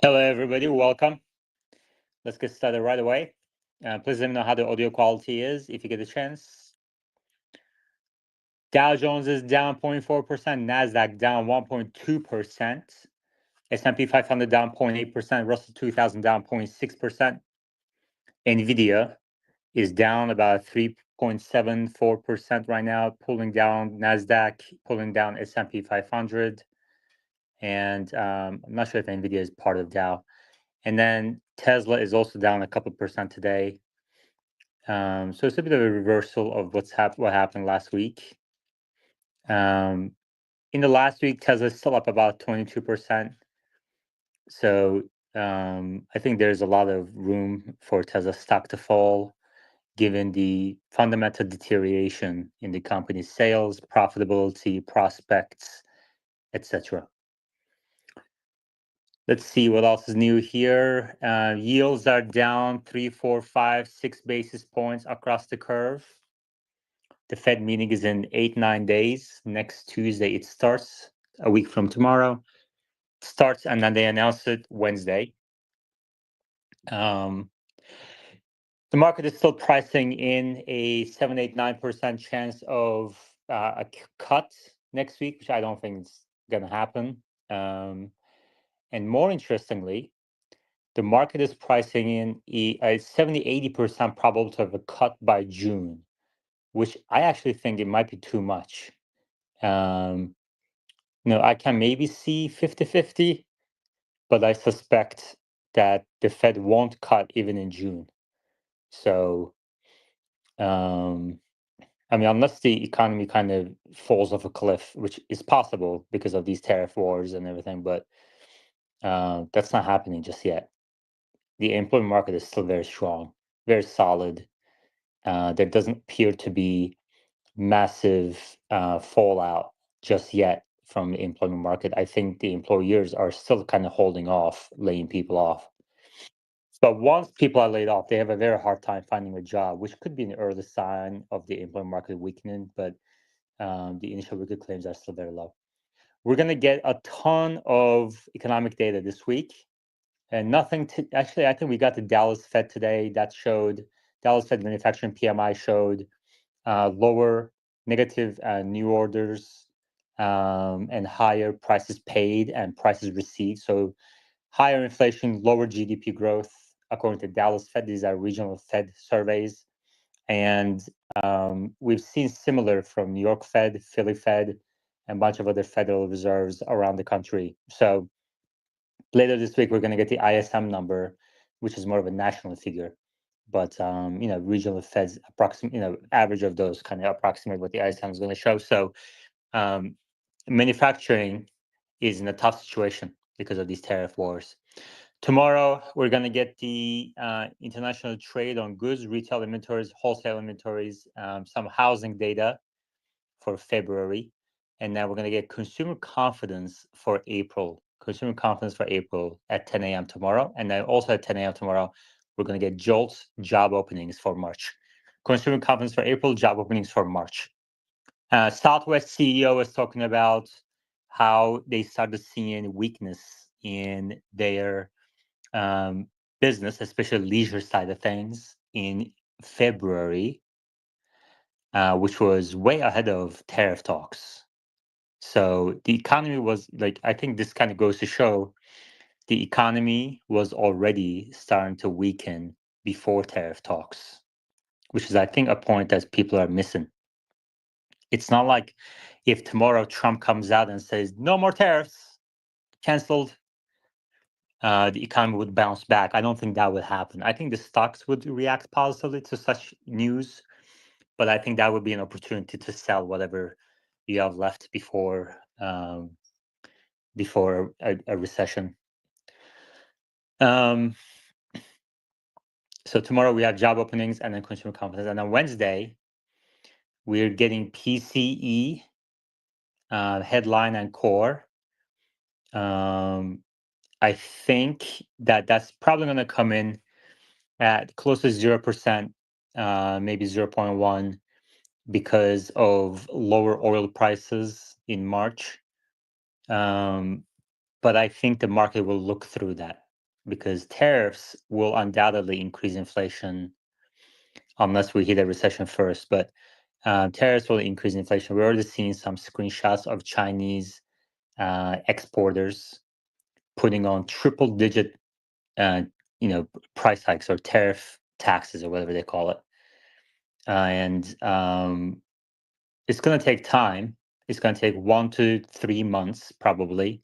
Hello, everybody. Welcome. Let's get started right away. Please let me know how the audio quality is if you get a chance. Dow Jones is down 0.4%, Nasdaq down 1.2%, S&P 500 down 0.8%, Russell 2000 down 0.6%. Nvidia is down about 3.74% right now, pulling down Nasdaq, pulling down S&P 500, and I'm not sure if Nvidia is part of Dow. And then Tesla is also down a couple percent today. So it's a bit of a reversal of what happened last week. In the last week, Tesla's still up about 22%. So I think there's a lot of room for Tesla stock to fall, given the fundamental deterioration in the company's sales, profitability, prospects, etc. Let's see what else is new here. Yields are down 3, 4, 5, 6 basis points across the curve. The Fed meeting is in 8, 9 days. Next Tuesday, it starts a week from tomorrow. Starts, and then they announce it Wednesday. The market is still pricing in a 7, 8, 9% chance of a cut next week, which I don't think is going to happen. And more interestingly, the market is pricing in a 70, 80% probability of a cut by June, which I actually think it might be too much. I can maybe see 50-50, but I suspect that the Fed won't cut even in June. So, unless the economy kind of falls off a cliff, which is possible because of these tariff wars and everything, but that's not happening just yet. The employment market is still very strong, very solid. There doesn't appear to be massive fallout just yet from the employment market. I think the employers are still kind of holding off, laying people off. But once people are laid off, they have a very hard time finding a job, which could be an early sign of the employment market weakening. But the initial weekly claims are still very low. We're going to get a ton of economic data this week, and nothing to actually. I think we got the Dallas Fed today. That showed Dallas Fed manufacturing PMI showed lower negative new orders and higher prices paid and prices received. So higher inflation, lower GDP growth, according to Dallas Fed. These are regional Fed surveys. And we've seen similar from New York Fed, Philly Fed, and a bunch of other Federal Reserves around the country. So later this week, we're going to get the ISM number, which is more of a national figure. But regional Feds approximate, average of those kind of approximate what the ISM is going to show. So manufacturing is in a tough situation because of these tariff wars. Tomorrow, we're going to get the international trade on goods, retail inventories, wholesale inventories, some housing data for February. And then we're going to get consumer confidence for April. Consumer confidence for April at 10 a.m. tomorrow. And then also at 10 a.m. tomorrow, we're going to get JOLTS job openings for March. Consumer confidence for April, job openings for March. Southwest CEO is talking about how they started seeing weakness in their business, especially leisure side of things, in February, which was way ahead of tariff talks. So the economy was I think this kind of goes to show the economy was already starting to weaken before tariff talks, which is, I think, a point that people are missing. It's not like if tomorrow Trump comes out and says, no more tariffs, canceled, the economy would bounce back. I don't think that would happen. I think the stocks would react positively to such news, but I think that would be an opportunity to sell whatever you have left before a recession. So tomorrow we have job openings and then consumer confidence, and on Wednesday we're getting PCE headline and core. I think that's probably going to come in at close to 0%, maybe 0.1, because of lower oil prices in March. But I think the market will look through that. because tariffs will undoubtedly increase inflation unless we hit a recession first. But tariffs will increase inflation. We're already seeing some screenshots of Chinese exporters putting on triple-digit, uh, price hikes or tariff taxes or whatever they call it, and it's going to take time. It's going to take 1 to 3 months probably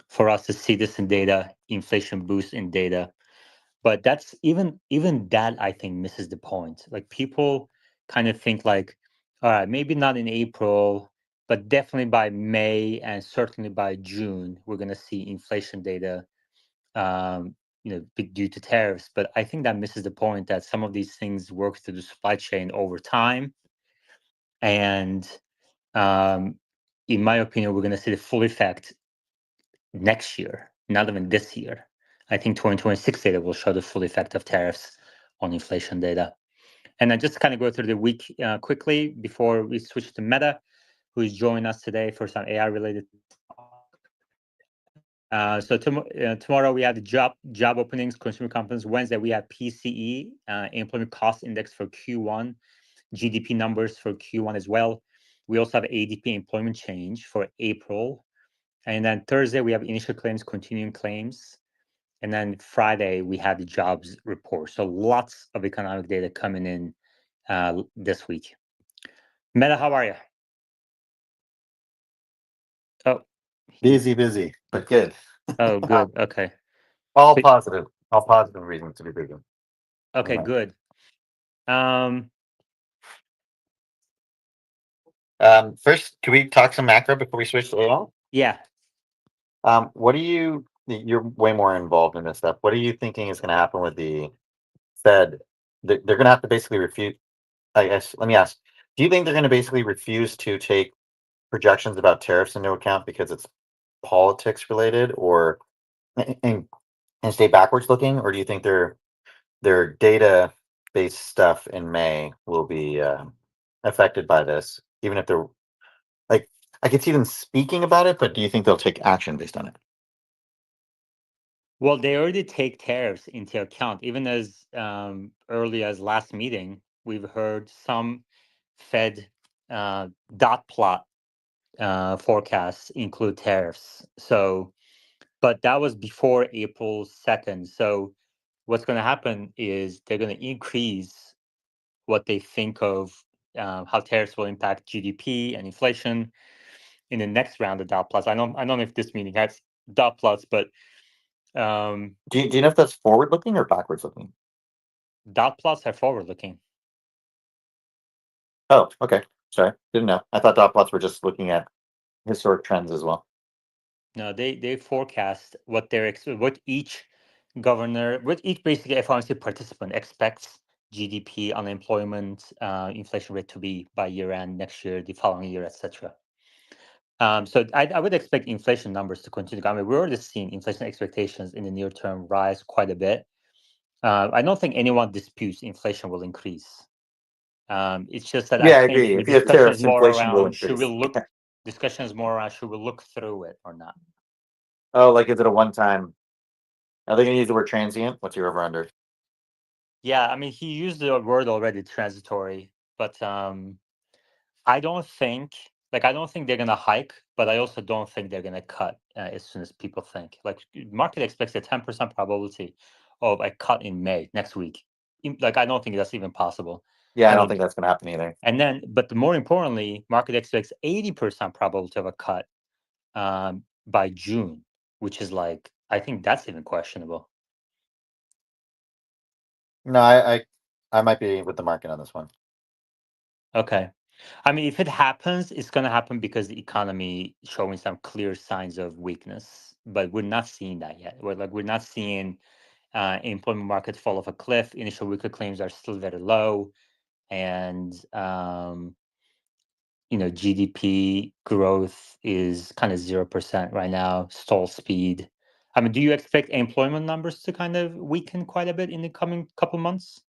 for us to see this in data, inflation boost in data. But that's even that I think misses the point. Like people kind of think like, all right, maybe not in April, but definitely by May and certainly by June, we're going to see inflation data, due to tariffs. But I think that misses the point that some of these things work through the supply chain over time. And um, in my opinion, we're going to see the full effect next year, not even this year. I think 2026 data will show the full effect of tariffs on inflation data. And I just kind of go through the week quickly before we switch to Meta, who is joining us today for some AI related talk. Tomorrow we have the job openings, consumer confidence. Wednesday we have PCE, employment cost index for Q1, GDP numbers for Q1 as well. We also have ADP employment change for April. And then Thursday, we have initial claims, continuing claims. And then Friday, we have the jobs report. So lots of economic data coming in this week. Meta, how are you? Oh, Busy, but good. oh, good. Okay. All But- positive. All positive reasons to be busy. Okay, good. Um, First, can we talk some macro before we switch to AI? yeah. What do you? You're way more involved in this stuff. What are you thinking is going to happen with the Fed? They're going to have to basically refute. I guess. Let me ask. Do you think they're going to basically refuse to take projections about tariffs into account because it's politics related, or and, and stay backwards looking, or do you think their data based stuff in May will be affected by this, even if they're like, I could see them speaking about it, but do you think they'll take action based on it? Well, they already take tariffs into account. Even as early as last meeting, we've heard some Fed dot plot forecasts include tariffs. So, but that was before April 2nd. So, what's going to happen is they're going to increase what they think of how tariffs will impact GDP and inflation in the next round of dot plots. I don't know if this meeting has dot plots, but Do you know if that's forward looking or backwards looking? dot plots are forward looking. Oh, okay. Sorry, didn't know. I thought dot plots were just looking at historic trends as well. No, they forecast what what each governor, what each basically FOMC participant expects GDP, unemployment, inflation rate to be by year end next year, the following year, etc. So I would expect inflation numbers to continue. I mean, we're already seeing inflation expectations in the near term rise quite a bit. I don't think anyone disputes inflation will increase. It's just that I Yeah, I think agree. the If you have discussion is tariffs, more inflation will around increase. should we look through it or not? Oh, like is it a one time? Are they going to use the word transient? What's your over under? Yeah, I mean, he used the word already, transitory, but I don't think they're gonna hike, but I also don't think they're gonna cut as soon as people think. Like market expects a 10% probability of a cut in May next week. Like I don't think that's even possible. Yeah, I I don't mean, think that's going to happen either. and then, but more importantly, market expects 80% probability of a cut by June, which is like I think that's even questionable. No, I might be with the market on this one. Okay. I mean, if it happens, it's going to happen because the economy showing some clear signs of weakness, but we're not seeing that yet. We're not seeing employment market fall off a cliff. Initial weekly claims are still very low, and GDP growth is kind of 0% right now. Stall speed. I mean, do you expect employment numbers to kind of weaken quite a bit in the coming couple months?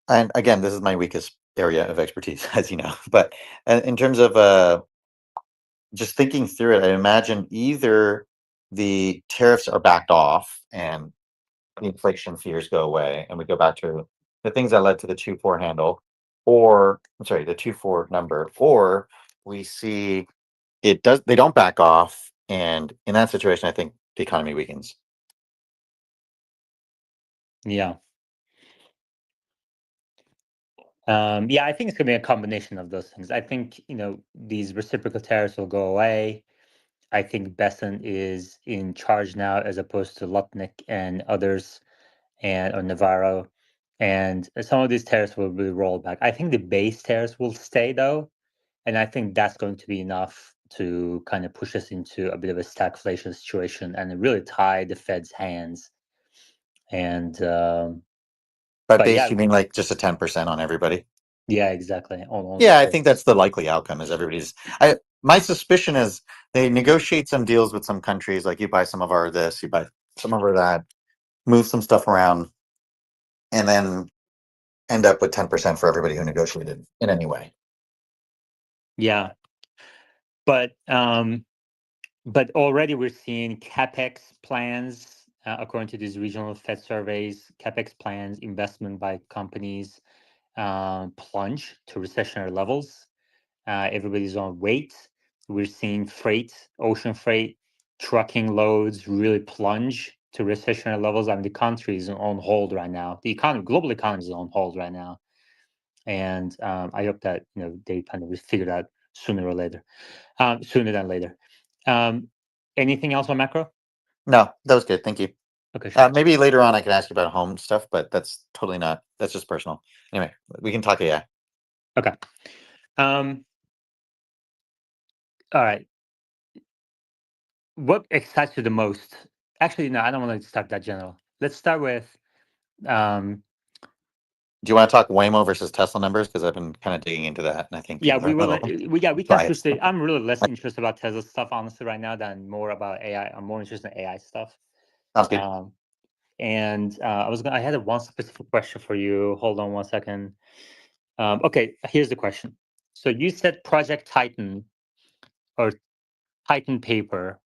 And again, this is my weakest area of expertise, as you know. But in terms of just thinking through it, I imagine either the tariffs are backed off and the inflation fears go away and we go back to the things that led to the 2-4 handle, or I'm sorry, the 2-4 number, or we see they don't back off, and in that situation, I think the economy weakens. Yeah. Yeah, I think it's going to be a combination of those things. I think, these reciprocal tariffs will go away. I think Besson is in charge now as opposed to Lutnick and others, and or Navarro. And some of these tariffs will be rolled back. I think the base tariffs will stay though. And I think that's going to be enough to kind of push us into a bit of a stagflation situation and really tie the Fed's hands. And By but base, yeah, you mean like just a 10% on everybody? yeah, exactly. On the Yeah, I trade. think that's the likely outcome. Is everybody's? My suspicion is they negotiate some deals with some countries, like you buy some of our this, you buy some of our that, move some stuff around, and then end up with 10% for everybody who negotiated in any way. Yeah, but already we're seeing capex plans, according to these regional Fed surveys. Capex plans, investment by companies, plunge to recessionary levels. Everybody's on wait. We're seeing freight, ocean freight, trucking loads really plunge to recessionary levels. I mean, the country is on hold right now. The economy, global economy, is on hold right now, and I hope that they kind of figure it out sooner or later, sooner than later. Um, Anything else on macro? No, that was good. Thank you. Okay, sure. Maybe later on I can ask you about home stuff, but that's totally not. That's just personal. Anyway, we can talk AI. Okay. Um, all right. What excites you the most? Actually, no, I don't want to start that general. Let's start with um, Do you want to talk Waymo versus Tesla numbers? Because I've been kind of digging into that, and I think yeah, people are we a will. little We can switch. biased. I'm really less interested about Tesla stuff honestly right now than more about AI. I'm more interested in AI stuff. Sounds good. Um, and I had one specific question for you. Hold on one second. Okay, here's the question. So you said Project Titan or Titan paper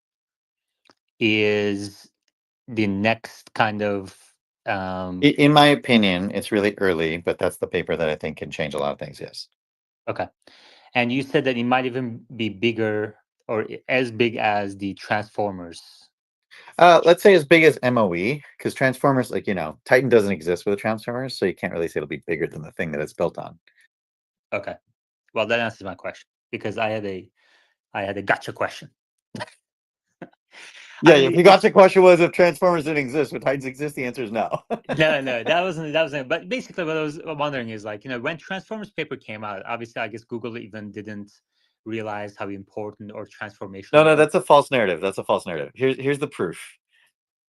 is the next kind of In my opinion, it's really early, but that's the paper that I think can change a lot of things. Yes. okay. And you said that it might even be bigger or as big as the Transformers. Let's say as big as MOE, because Transformers, like Titan doesn't exist with Transformers, so you can't really say it'll be bigger than the thing that it's built on. Okay. Well, that answers my question because I had a gotcha question. I Yeah, mean, if you got the question was if Transformers didn't exist, would Titans exist? The answer is no. no, that wasn't. But basically, what I was wondering is like, when Transformers paper came out, obviously, I guess Google even didn't realize how important or No, transformational. no, that's a false narrative. That's a false narrative. Here's the proof.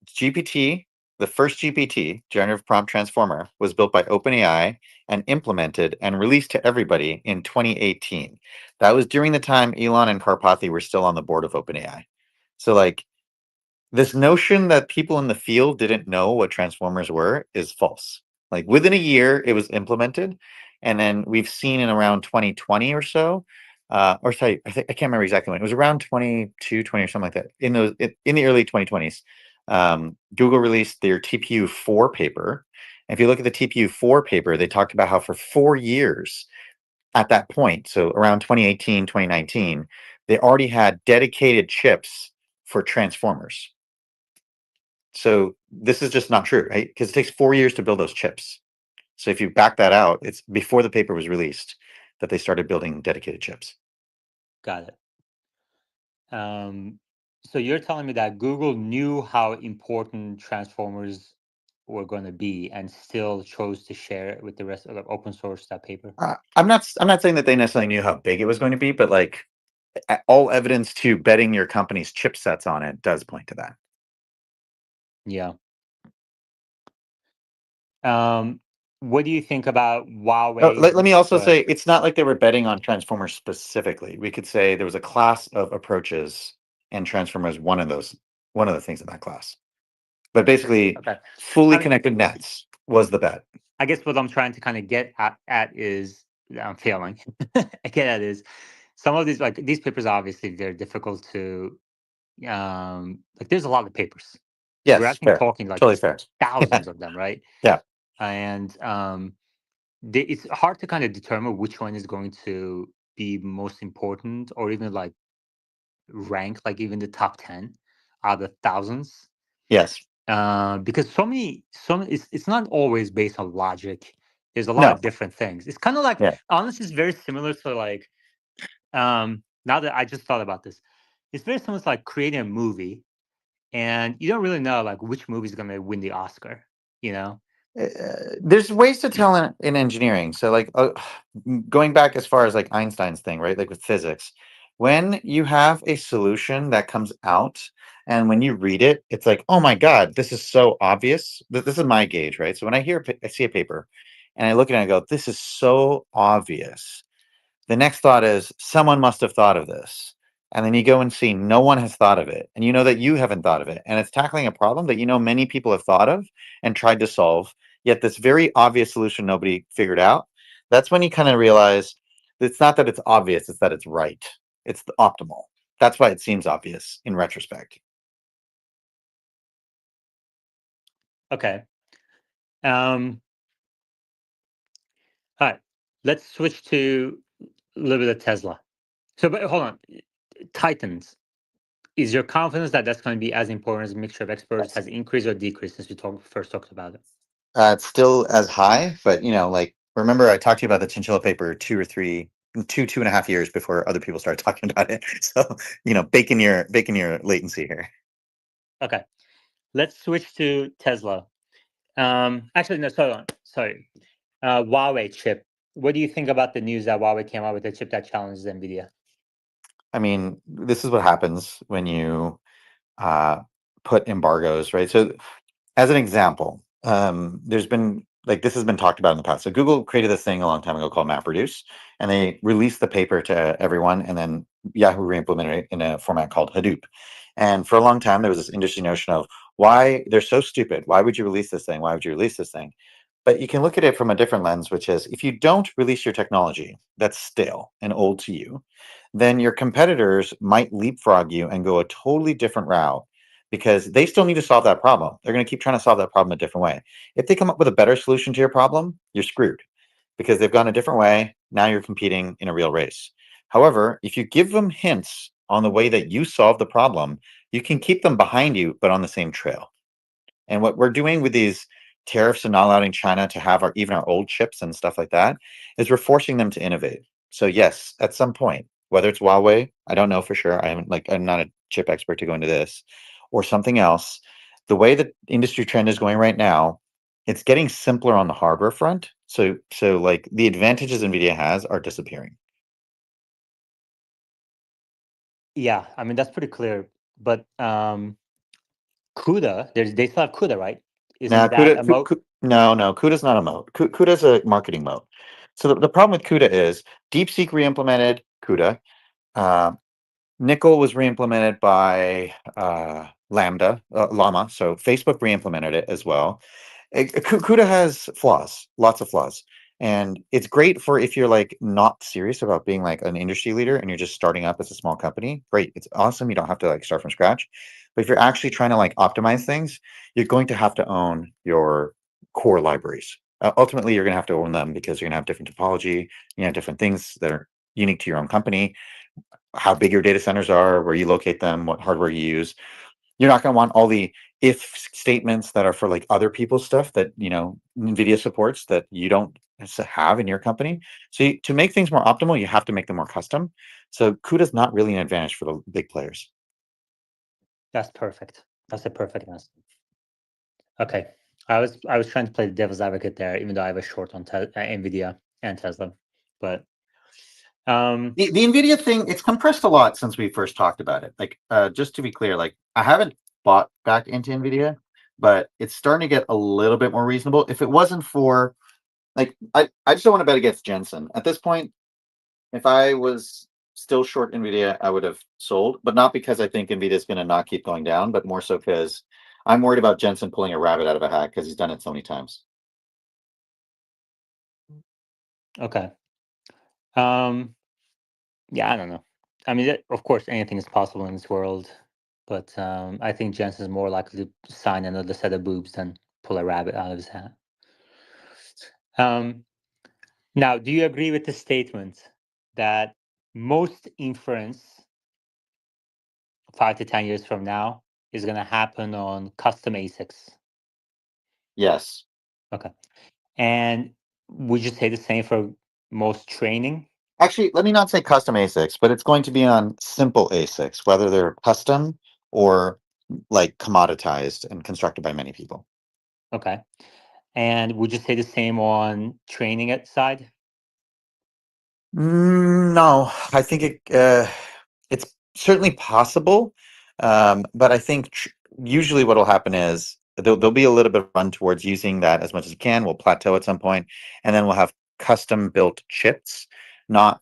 GPT, the first GPT, generative prompt transformer, was built by OpenAI and implemented and released to everybody in 2018. That was during the time Elon and Karpathy were still on the board of OpenAI. So, like, this notion that people in the field didn't know what transformers were is false. Like, within a year, it was implemented, and then we've seen in around 2020 or so, or sorry, I can't remember exactly when. It was around 22, 20 or something like that. In the early 2020s, Google released their TPU 4 paper. And if you look at the TPU 4 paper, they talked about how for 4 years at that point, so around 2018, 2019, they already had dedicated chips for transformers. So this is just not true, right? Because it takes 4 years to build those chips. So if you back that out, it's before the paper was released that they started building dedicated chips. Got it. So you're telling me that Google knew how important Transformers were going to be and still chose to share it with the rest of the open source that paper? I'm not saying that they necessarily knew how big it was going to be, but like all evidence to betting your company's chipsets on it does point to that. Yeah. Um, what do you think about Oh, Huawei? let me also Go ahead. say it's not like they were betting on Transformers specifically. We could say there was a class of approaches, and Transformers one of the things in that class. But basically, Okay. fully I mean, connected nets was the bet. I guess what I'm trying to kind of get at is I'm failing. I get at is some of these like these papers are obviously very difficult to like. There's a lot of papers. We're Yes, actually fair. talking like Totally just fair. thousands of them, right? Yeah. And it's hard to kind of determine which one is going to be most important, or even like rank like even the top 10 out of thousands. Yes. Because it's not always based on logic. There's a lot No. of different things. It's kind of like, Yeah. honestly, it's very similar to like, now that I just thought about this, it's very similar to like creating a movie, and you don't really know like which movie is going to win the Oscar, you know? Uh, there's ways to tell in engineering. So, like, going back as far as like Einstein's thing, right? Like with physics, when you have a solution that comes out, and when you read it, it's like, oh my God, this is so obvious. This is my gauge, right? So when I see a paper, and I look at it and I go, this is so obvious. The next thought is someone must have thought of this. And then you go and see no one has thought of it. And you know that you haven't thought of it. And it's tackling a problem that you know many people have thought of and tried to solve, yet this very obvious solution nobody figured out. That's when you kind of realize it's not that it's obvious, it's that it's right. It's the optimal. That's why it seems obvious in retrospect. Okay. Um, all right. Let's switch to a little bit of Tesla. So, but hold on. Titans. Is your confidence that that's going to be as important as a mixture of experts Yes. has increased or decreased since we first talked about it? It's still as high, but like remember I talked to you about the chinchilla paper 2 and a half years before other people started talking about it. So baking your latency here. Okay. Let's switch to Tesla. Actually, no, sorry. Huawei chip. What do you think about the news that Huawei came out with a chip that challenges NVIDIA? I mean, this is what happens when you uh, put embargoes, right? So as an example, there's been like this has been talked about in the past. So Google created this thing a long time ago called MapReduce, and they released the paper to everyone, and then Yahoo re-implemented it in a format called Hadoop. And for a long time, there was this industry notion of why they're so stupid. Why would you release this thing? Why would you release this thing? But you can look at it from a different lens, which is if you don't release your technology that's stale and old to you, then your competitors might leapfrog you and go a totally different route because they still need to solve that problem. They're going to keep trying to solve that problem a different way. If they come up with a better solution to your problem, you're screwed because they've gone a different way. Now you're competing in a real race. However, if you give them hints on the way that you solve the problem, you can keep them behind you, but on the same trail. And what we're doing with these tariffs and not allowing China to have even our old chips and stuff like that is we're forcing them to innovate. So yes, at some point, whether it's Huawei, I don't know for sure. I'm not a chip expert to go into this, or something else. The way the industry trend is going right now, it's getting simpler on the hardware front. So like the advantages Nvidia has are disappearing. Yeah, I mean that's pretty clear. But CUDA, they still have CUDA, right? Now, Isn't that a moat? No, CUDA's not a mode. CUDA's a marketing mode. So the problem with CUDA is DeepSeek re-implemented CUDA. Uh, Nickel was re-implemented by Llama. So Facebook re-implemented it as well. CUDA has flaws, lots of flaws. And it's great for if you're like not serious about being like an industry leader and you're just starting up as a small company. Great. It's awesome. You don't have to like start from scratch. But if you're actually trying to like optimize things, you're going to have to own your core libraries. Ultimately, you're going to have to own them because you're going to have different topology, different things that are unique to your own company, how big your data centers are, where you locate them, what hardware you use. You're not going to want all the if statements that are for like other people's stuff that NVIDIA supports that you don't have in your company. So to make things more optimal, you have to make them more custom. So CUDA is not really an advantage for the big players. That's perfect. That's a perfect answer. Okay. I was trying to play the devil's advocate there, even though I have a short on Nvidia and Tesla. But um, The NVIDIA thing, it's compressed a lot since we first talked about it. Like, just to be clear, like I haven't bought back into NVIDIA, but it's starting to get a little bit more reasonable. If it wasn't for like I just don't want to bet against Jensen. At this point, if I was still short Nvidia, I would have sold, but not because I think Nvidia is going to not keep going down, but more so because I'm worried about Jensen pulling a rabbit out of a hat because he's done it so many times. okay. Um, yeah, I don't know. I mean, of course, anything is possible in this world. But I think Jensen's more likely to sign another set of boobs than pull a rabbit out of his hat. Um, Now, do you agree with the statement that most inference 5 to 10 years from now is going to happen on custom ASICs? Yes. Okay. And would you say the same for most training? Actually, let me not say custom ASICs, but it's going to be on simple ASICs, whether they're custom or like commoditized and constructed by many people. Okay. And would you say the same on training it side? No, I think it's certainly possible, but I think usually what will happen is there'll be a little bit of run towards using that as much as you can. We'll plateau at some point, and then we'll have custom built chips, not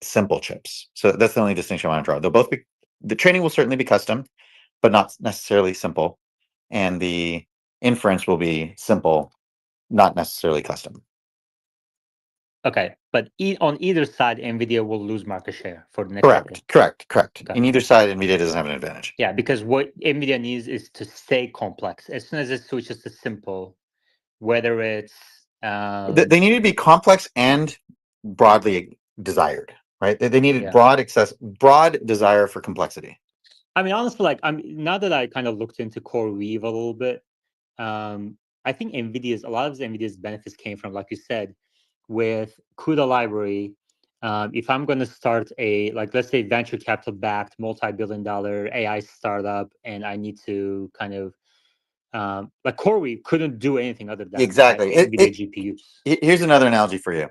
simple chips. So that's the only distinction I want to draw. They'll both be the training will certainly be custom, but not necessarily simple, and the inference will be simple, not necessarily custom. Okay. But on either side, NVIDIA will lose market share for the next decade. Correct. Okay. In either side, NVIDIA doesn't have an advantage. Yeah, because what NVIDIA needs is to stay complex. As soon as it switches to simple, whether it's They need to be complex and broadly desired, right? They needed yeah. broad desire for complexity. I mean, honestly, like now that I kind of looked into Core Weave a little bit, I think a lot of NVIDIA's benefits came from, like you said, with CUDA library. If I'm going to start like, let's say, venture capital backed, multi-billion-dollar AI startup, and I need to kind of like CoreWeave couldn't do anything other than have Exactly. NVIDIA GPUs. Here's another analogy for you.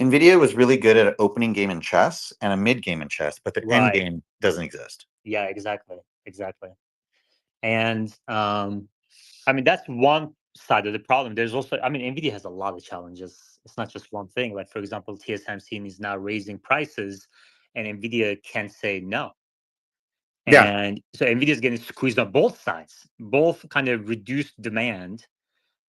NVIDIA was really good at an opening game in chess and a mid game in chess, but the end Right. game doesn't exist. Yeah, exactly. And I mean, that's one side of the problem. There's also, I mean, NVIDIA has a lot of challenges. It's not just one thing. Like, for example, TSMC is now raising prices, and NVIDIA can't say no. Yeah. And so NVIDIA is getting squeezed on both sides, both kind of reduced demand,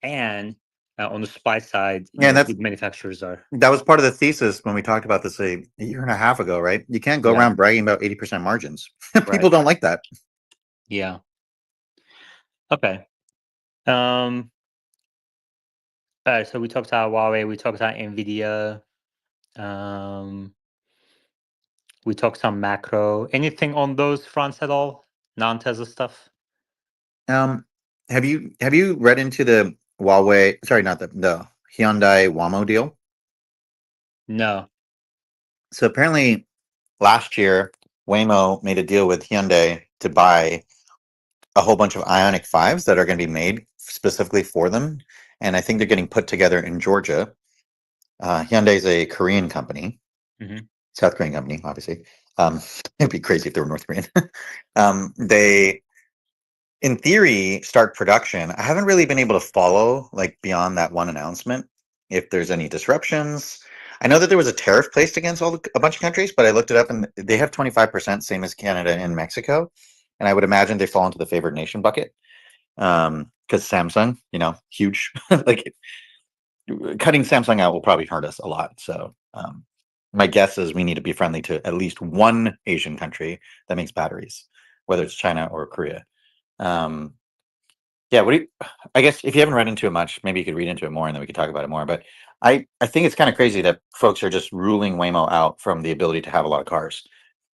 and on the supply side, Yeah, and the manufacturers are. that was part of the thesis when we talked about this a year and a half ago, right? You can't go Yeah, around bragging about 80% margins. People right. don't like that. Yeah. Okay. Um, all right. So we talked about Huawei. We talked about NVIDIA. Um, we talked some macro. Anything on those fronts at all? Non-Tesla stuff? Um, have you read into the Huawei? Sorry, not the Hyundai Wamo deal. No. So apparently, last year Waymo made a deal with Hyundai to buy a whole bunch of Ionic 5s that are going to be made specifically for them, and I think they're getting put together in Georgia. Hyundai is a Korean company, Hmm. South Korean company, obviously. It'd be crazy if they were North Korean. They in theory start production. I haven't really been able to follow like beyond that one announcement if there's any disruptions. I know that there was a tariff placed against a bunch of countries, but I looked it up and they have 25%, same as Canada and Mexico, and I would imagine they fall into the favored nation bucket because Samsung, huge. Like cutting Samsung out will probably hurt us a lot. So my guess is we need to be friendly to at least one Asian country that makes batteries, whether it's China or Korea. um, yeah, I guess if you haven't read into it much, maybe you could read into it more and then we could talk about it more. But I think it's kind of crazy that folks are just ruling Waymo out from the ability to have a lot of cars.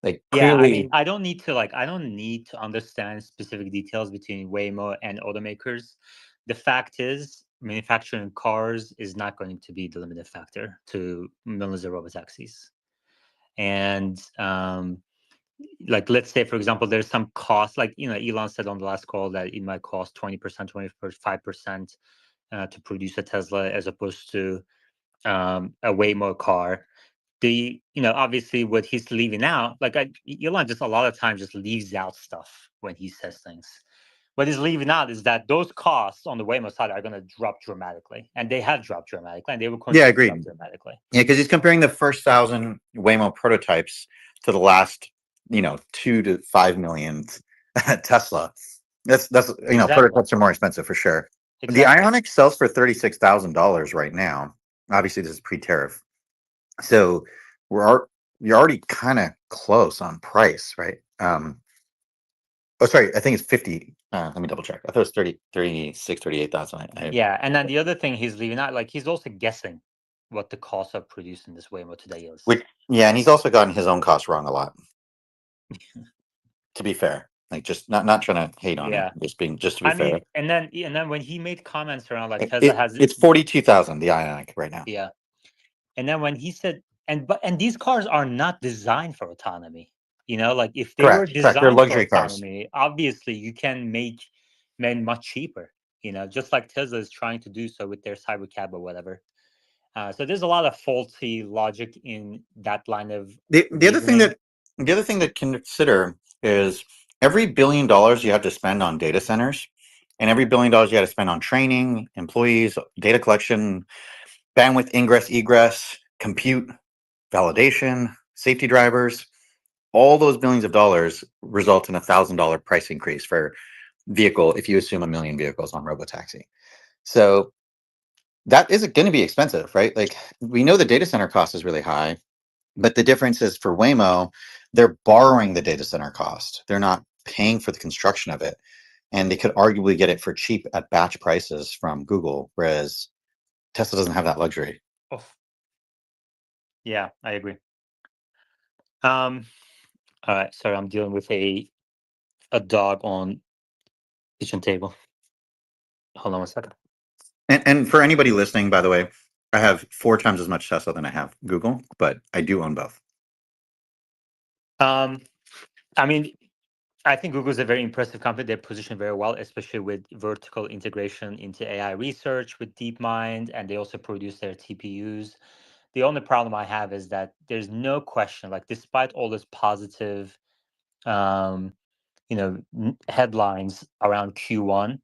Like Yeah, I mean, clearly, I don't need to understand specific details between Waymo and automakers. The fact is, manufacturing cars is not going to be the limiting factor to millions of robotaxis. And like, let's say, for example, there's some cost, like, Elon said on the last call that it might cost 20%, 25% to produce a Tesla as opposed to a Waymo car. Obviously what he's leaving out, like, Elon just a lot of times just leaves out stuff when he says things. What he's leaving out is that those costs on the Waymo side are going to drop dramatically, and they have dropped dramatically, and they will yeah, continue to drop agreed. dramatically. Yeah, because he's comparing the first 1,000 Waymo prototypes to the last, 2 to 5 millionth Tesla. That's Exactly. prototypes are more expensive for sure. The Exactly. Ionic sells for $36,000 right now. Obviously, this is pre-tariff, so you're already kind of close on price, right? Oh, sorry. I think it's 50. Let me double check. I thought it was 30, 36, 38,000. Yeah, and then the other thing he's leaving out, like he's also guessing what the cost of producing this Waymo today is. Yeah, and he's also gotten his own costs wrong a lot. To be fair, like just not trying to hate on him, Yeah, just to be I fair. mean, and then when he made comments around like Tesla has It's 42,000 the Ioniq right now. yeah, and then when he said and these cars are not designed for autonomy. Like if they were Correct. They're designed for luxury cars. autonomy, obviously you can make men much cheaper. Just like Tesla is trying to do so with their Cybercab or whatever. So there's a lot of faulty logic in that line of The other thing reasoning. that consider is every $1 billion you have to spend on data centers, and every $1 billion you have to spend on training, employees, data collection, bandwidth, ingress, egress, compute, validation, safety drivers. All those billions of dollars result in $1,000 price increase for vehicle if you assume 1 million vehicles on robotaxi. So that is going to be expensive, right? Like we know the data center cost is really high, but the difference is for Waymo, they're borrowing the data center cost. They're not paying for the construction of it. And they could arguably get it for cheap at batch prices from Google, whereas Tesla doesn't have that luxury. Oh, yeah, I agree. All right, sorry, I'm dealing with a dog on kitchen table. Hold on one second. And for anybody listening, by the way, I have 4 times as much Tesla than I have Google, but I do own both. Um, I mean, I think Google is a very impressive company. They're positioned very well, especially with vertical integration into AI research with DeepMind, and they also produce their TPUs. The only problem I have is that there's no question, like despite all this positive, um, headlines around Q1,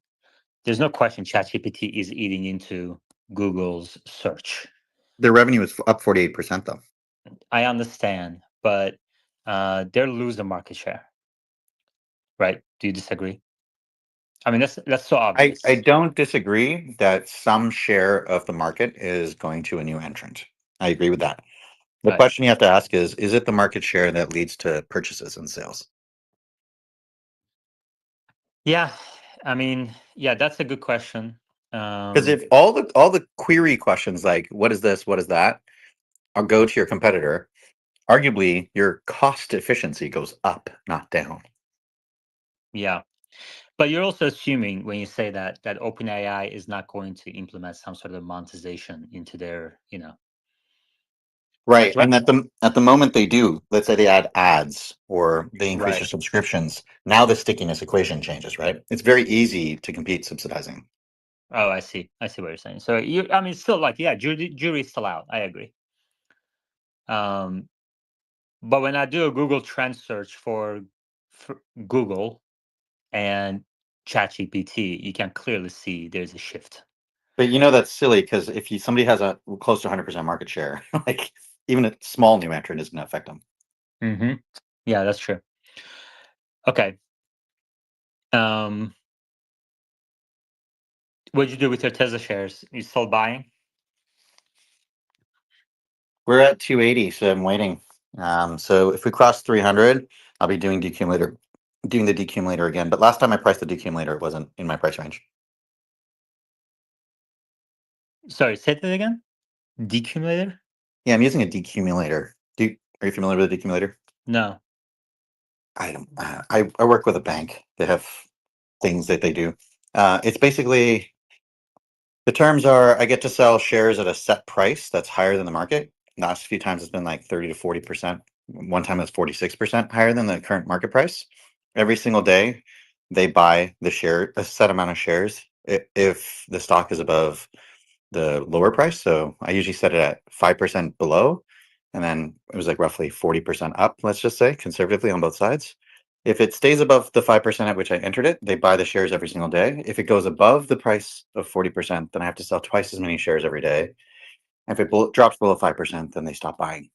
there's no question ChatGPT is eating into Google's search. Their revenue is up 48%, though. I understand, but they're losing market share, right? Do you disagree? I mean, that's so I obvious. don't disagree that some share of the market is going to a new entrant. I agree with that. The Right. question you have to ask is it the market share that leads to purchases and sales? Yeah, I mean, yeah, that's a good question. Because if all the query questions like what is this, what is that, I'll go to your competitor, arguably your cost efficiency goes up, not down. Yeah, but you're also assuming when you say that OpenAI is not going to implement some sort of monetization into their, Right. like, right, And at the moment they do, let's say they add ads or they increase right. your subscriptions. Now the stickiness equation changes, right? It's very easy to compete subsidizing. Oh, I see. I see what you're saying. So I mean, still, like, yeah, jury's still out. I agree. Um, but when I do a Google Trend search for Google and ChatGPT, you can clearly see there's a shift. But that's silly because if somebody has a close to 100% market share, like even a small new entrant is going to affect them. Hmm. Yeah, that's true. Okay. Um, what'd you do with your Tesla shares? You still buying? We're at 280, so I'm waiting. So if we cross 300, I'll be doing the decumulator again. But last time I priced the decumulator, it wasn't in my price range. Sorry, say that again. Decumulator? Yeah, I'm using a decumulator. Are you familiar with a decumulator? No. I don't. I work with a bank. They have things that they do. It's basically the terms are I get to sell shares at a set price that's higher than the market. Last few times it's been like 30 to 40%. One time it's 46% higher than the current market price. Every single day, they buy a set amount of shares if the stock is above the lower price. So I usually set it at 5% below, and then it was like roughly 40% up, let's just say, conservatively on both sides. If it stays above the 5% at which I entered it, they buy the shares every single day. If it goes above the price of 40%, then I have to sell twice as many shares every day. If it drops below 5%, then they stop buying.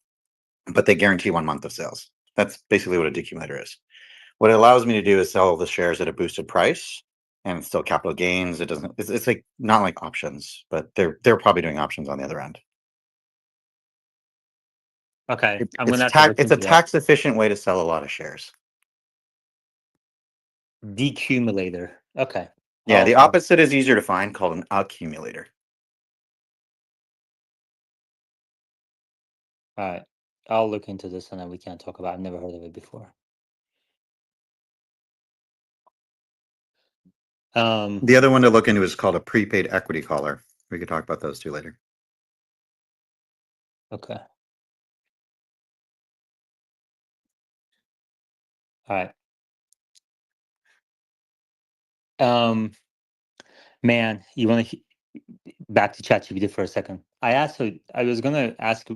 But they guarantee 1 month of sales. That's basically what a decumulator is. What it allows me to do is sell the shares at a boosted price and it's still capital gains. It's like not like options, but they're probably doing options on the other end. Okay, I'm It's gonna have to look it's a into that. tax efficient way to sell a lot of shares. Decumulator. Okay. Yeah, the I'll opposite is easier to find, called an accumulator. all right. I'll look into this and then we can talk about it. I've never heard of it before. The other one to look into is called a prepaid equity caller. We could talk about those two later. Okay. All right. Man, you want to back to ChatGPT for a second? I was gonna ask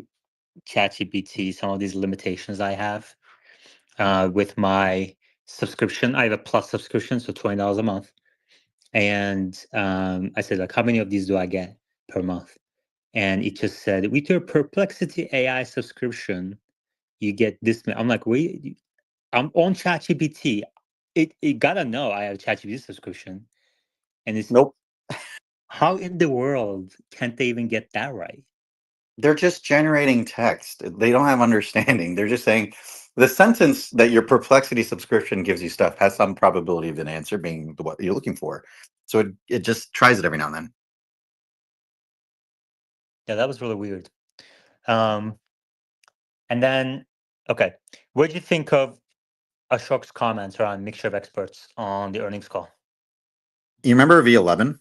ChatGPT some of these limitations I have with my subscription. I have a plus subscription, so $20 a month. And I said, like, how many of these do I get per month? And it just said, with your Perplexity AI subscription, you get this. I'm like, wait, I'm on ChatGPT. It gotta know I have a ChatGPT subscription. And it's Nope. how in the world can't they even get that right? They're just generating text. They don't have understanding. They're just saying the sentence that your Perplexity subscription gives you stuff has some probability of an answer being what you're looking for. So it just tries it every now and then. Yeah, that was really weird. Um, and then, okay, what do you think of Ashok's comments around mixture of experts on the earnings call? You remember V11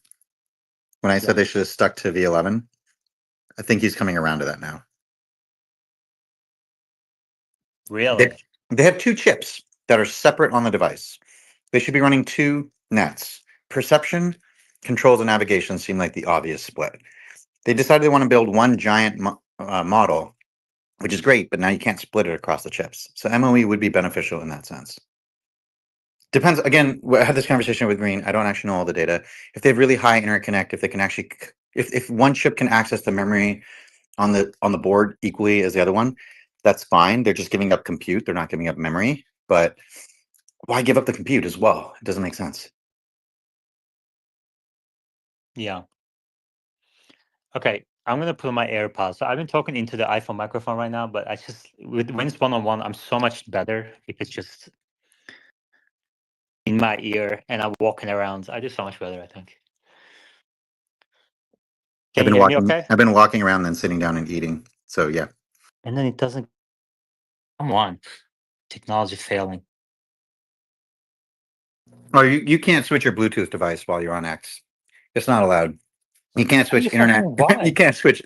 when I said Yeah, they should have stuck to V11? I think he's coming around to that now. They, really? they have two chips that are separate on the device. They should be running two nets. Perception, controls, and navigation seem like the obvious split. They decided they want to build one giant model, which is great, but now you can't split it across the chips. So MOE would be beneficial in that sense. Depends. Again, I had this conversation with Green. I don't actually know all the data. If they have really high interconnect, if they can actually, if one chip can access the memory on the board equally as the other one, that's fine. They're just giving up compute. They're not giving up memory. But why give up the compute as well? It doesn't make sense. Yeah. Okay, I'm gonna put my AirPods. So I've been talking into the iPhone microphone right now, but I just when it's one-on-one, I'm so much better if it's just in my ear and I'm walking around. I do so much better, I think. I've Can you been hear me walking. okay? I've been walking around, then sitting down and eating. So yeah. And then it doesn't come on. Technology failing. Oh, you can't switch your Bluetooth device while you're on X. It's not allowed. You can't I don't switch fucking internet. know You why. can't switch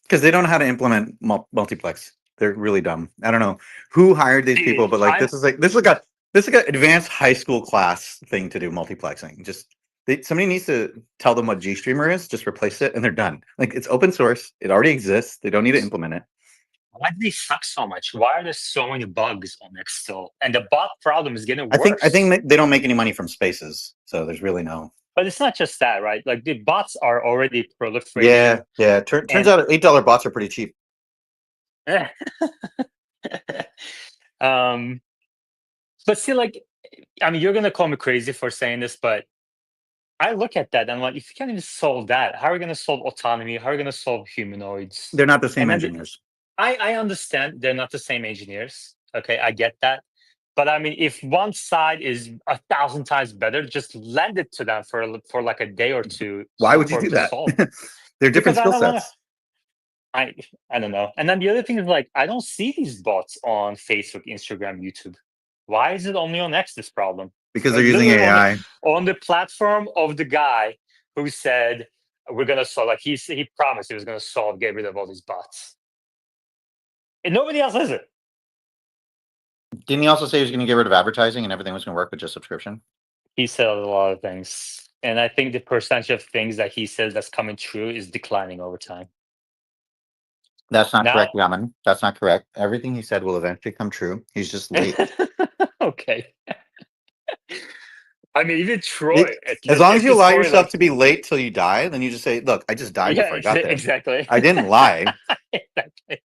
because they don't know how to implement multiplex. They're really dumb. I don't know who hired these people, Dude, but like this is like an advanced high school class thing to do multiplexing. Just somebody needs to tell them what GStreamer is. Just replace it, and they're done. Like it's open source. It already exists. They don't need to implement it. why do they suck so much? Why are there so many bugs on X still? And the bot problem is getting I think worse. they don't make any money from spaces, so there's really no. But it's not just that, right? Like the bots are already proliferating. Yeah, yeah. Turns And out $8 bots are pretty cheap. um, but see, like, I mean, you're gonna call me crazy for saying this, but I look at that and I'm like, if you can't even solve that, how are we gonna solve autonomy? How are we gonna solve humanoids? They're not the same And then engineers. I understand they're not the same engineers. Okay, I get that. But I mean, if one side is 1,000 times better, just lend it to them for like a day or two Why would you for do to that? solve. They're different Because I skill don't want to. sets. I I don't know. And then the other thing is like I don't see these bots on Facebook, Instagram, YouTube. Why is it only on X this problem? Because they're using Literally AI. on the platform of the guy who said we're gonna solve like he promised he was gonna solve, get rid of all these bots. And nobody else has it. Didn't he also say he was going to get rid of advertising and everything was going to work with just subscription? He said a lot of things. And I think the percentage of things that he says that's coming true is declining over time. That's not Now correct, Yaman. That's not correct. Everything he said will eventually come true. He's just late. okay. I mean, even It- Troy as long as at you this allow point, yourself like, to be late till you die, then you just say, "Look, I just died yeah, before I got there. exactly. I didn't lie." Exactly.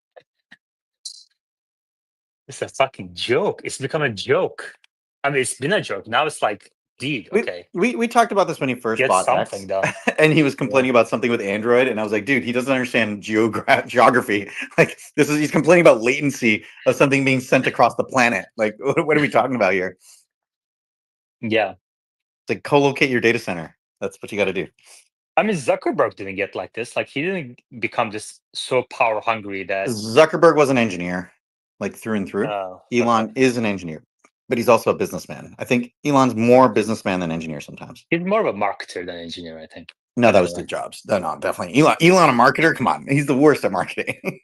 It's a fucking joke. It's become a joke. I mean, it's been a joke. Now it's like, dude, We, okay, we talked about this when he first get bought something X, done. and he was Yeah. complaining about something with Android, and I was like, "Dude, he doesn't understand geography. Like, he's complaining about latency of something being sent across the planet. Like, what are we talking about here?" Yeah. to co-locate your data center. That's what you got to do. I mean, Zuckerberg didn't get like this. Like he didn't become just so power hungry that. Zuckerberg was an engineer, like through and through. Oh, okay. Elon is an engineer, but he's also a businessman. I think Elon's more businessman than engineer sometimes. He's more of a marketer than engineer, I think. No, But that was anyway, Steve Jobs. No, no, definitely Elon. Elon, a marketer. Come on, he's the worst at marketing.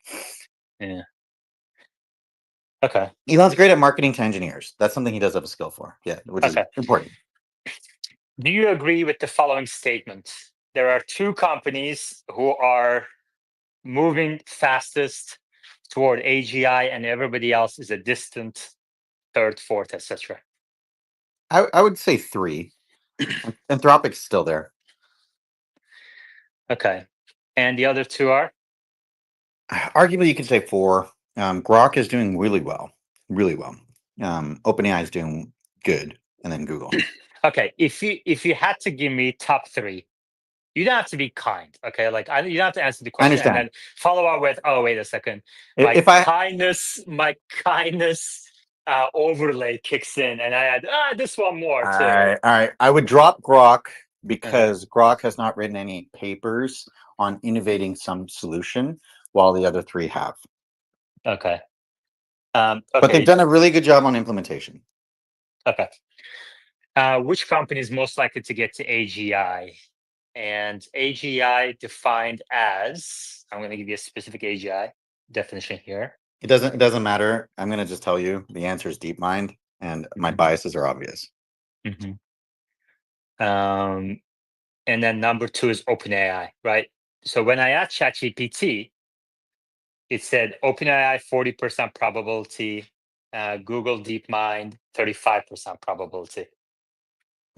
yeah. Okay. Elon's great at marketing to engineers. That's something he does have a skill for. Yeah, which is Okay. important. Do you agree with the following statement? There are two companies who are moving fastest toward AGI, and everybody else is a distant third, fourth, etc. I would say three. Anthropic's still there. Okay. And the other two are? Arguably, you could say four. Grok is doing really well, really well. OpenAI is doing good, and then Google. Okay. If you had to give me top three, you don't have to be kind. Okay. Like you don't have to answer the I question and understand. then follow up with, oh, wait a second. If I My kindness overlay kicks in and I add this one more too. all right, I would drop Grok Uh-huh. because Grok has not written any papers on innovating some solution, while the other three have. Okay. But they've Okay. done a really good job on implementation. Okay. Which company is most likely to get to AGI? And AGI defined as, I'm going to give you a specific AGI definition here. It doesn't matter. I'm gonna just tell you the answer is DeepMind, and my biases are obvious. Mhm. Um, and then number two is OpenAI, right? So when I asked ChatGPT, it said OpenAI 40% probability, Google DeepMind 35% probability.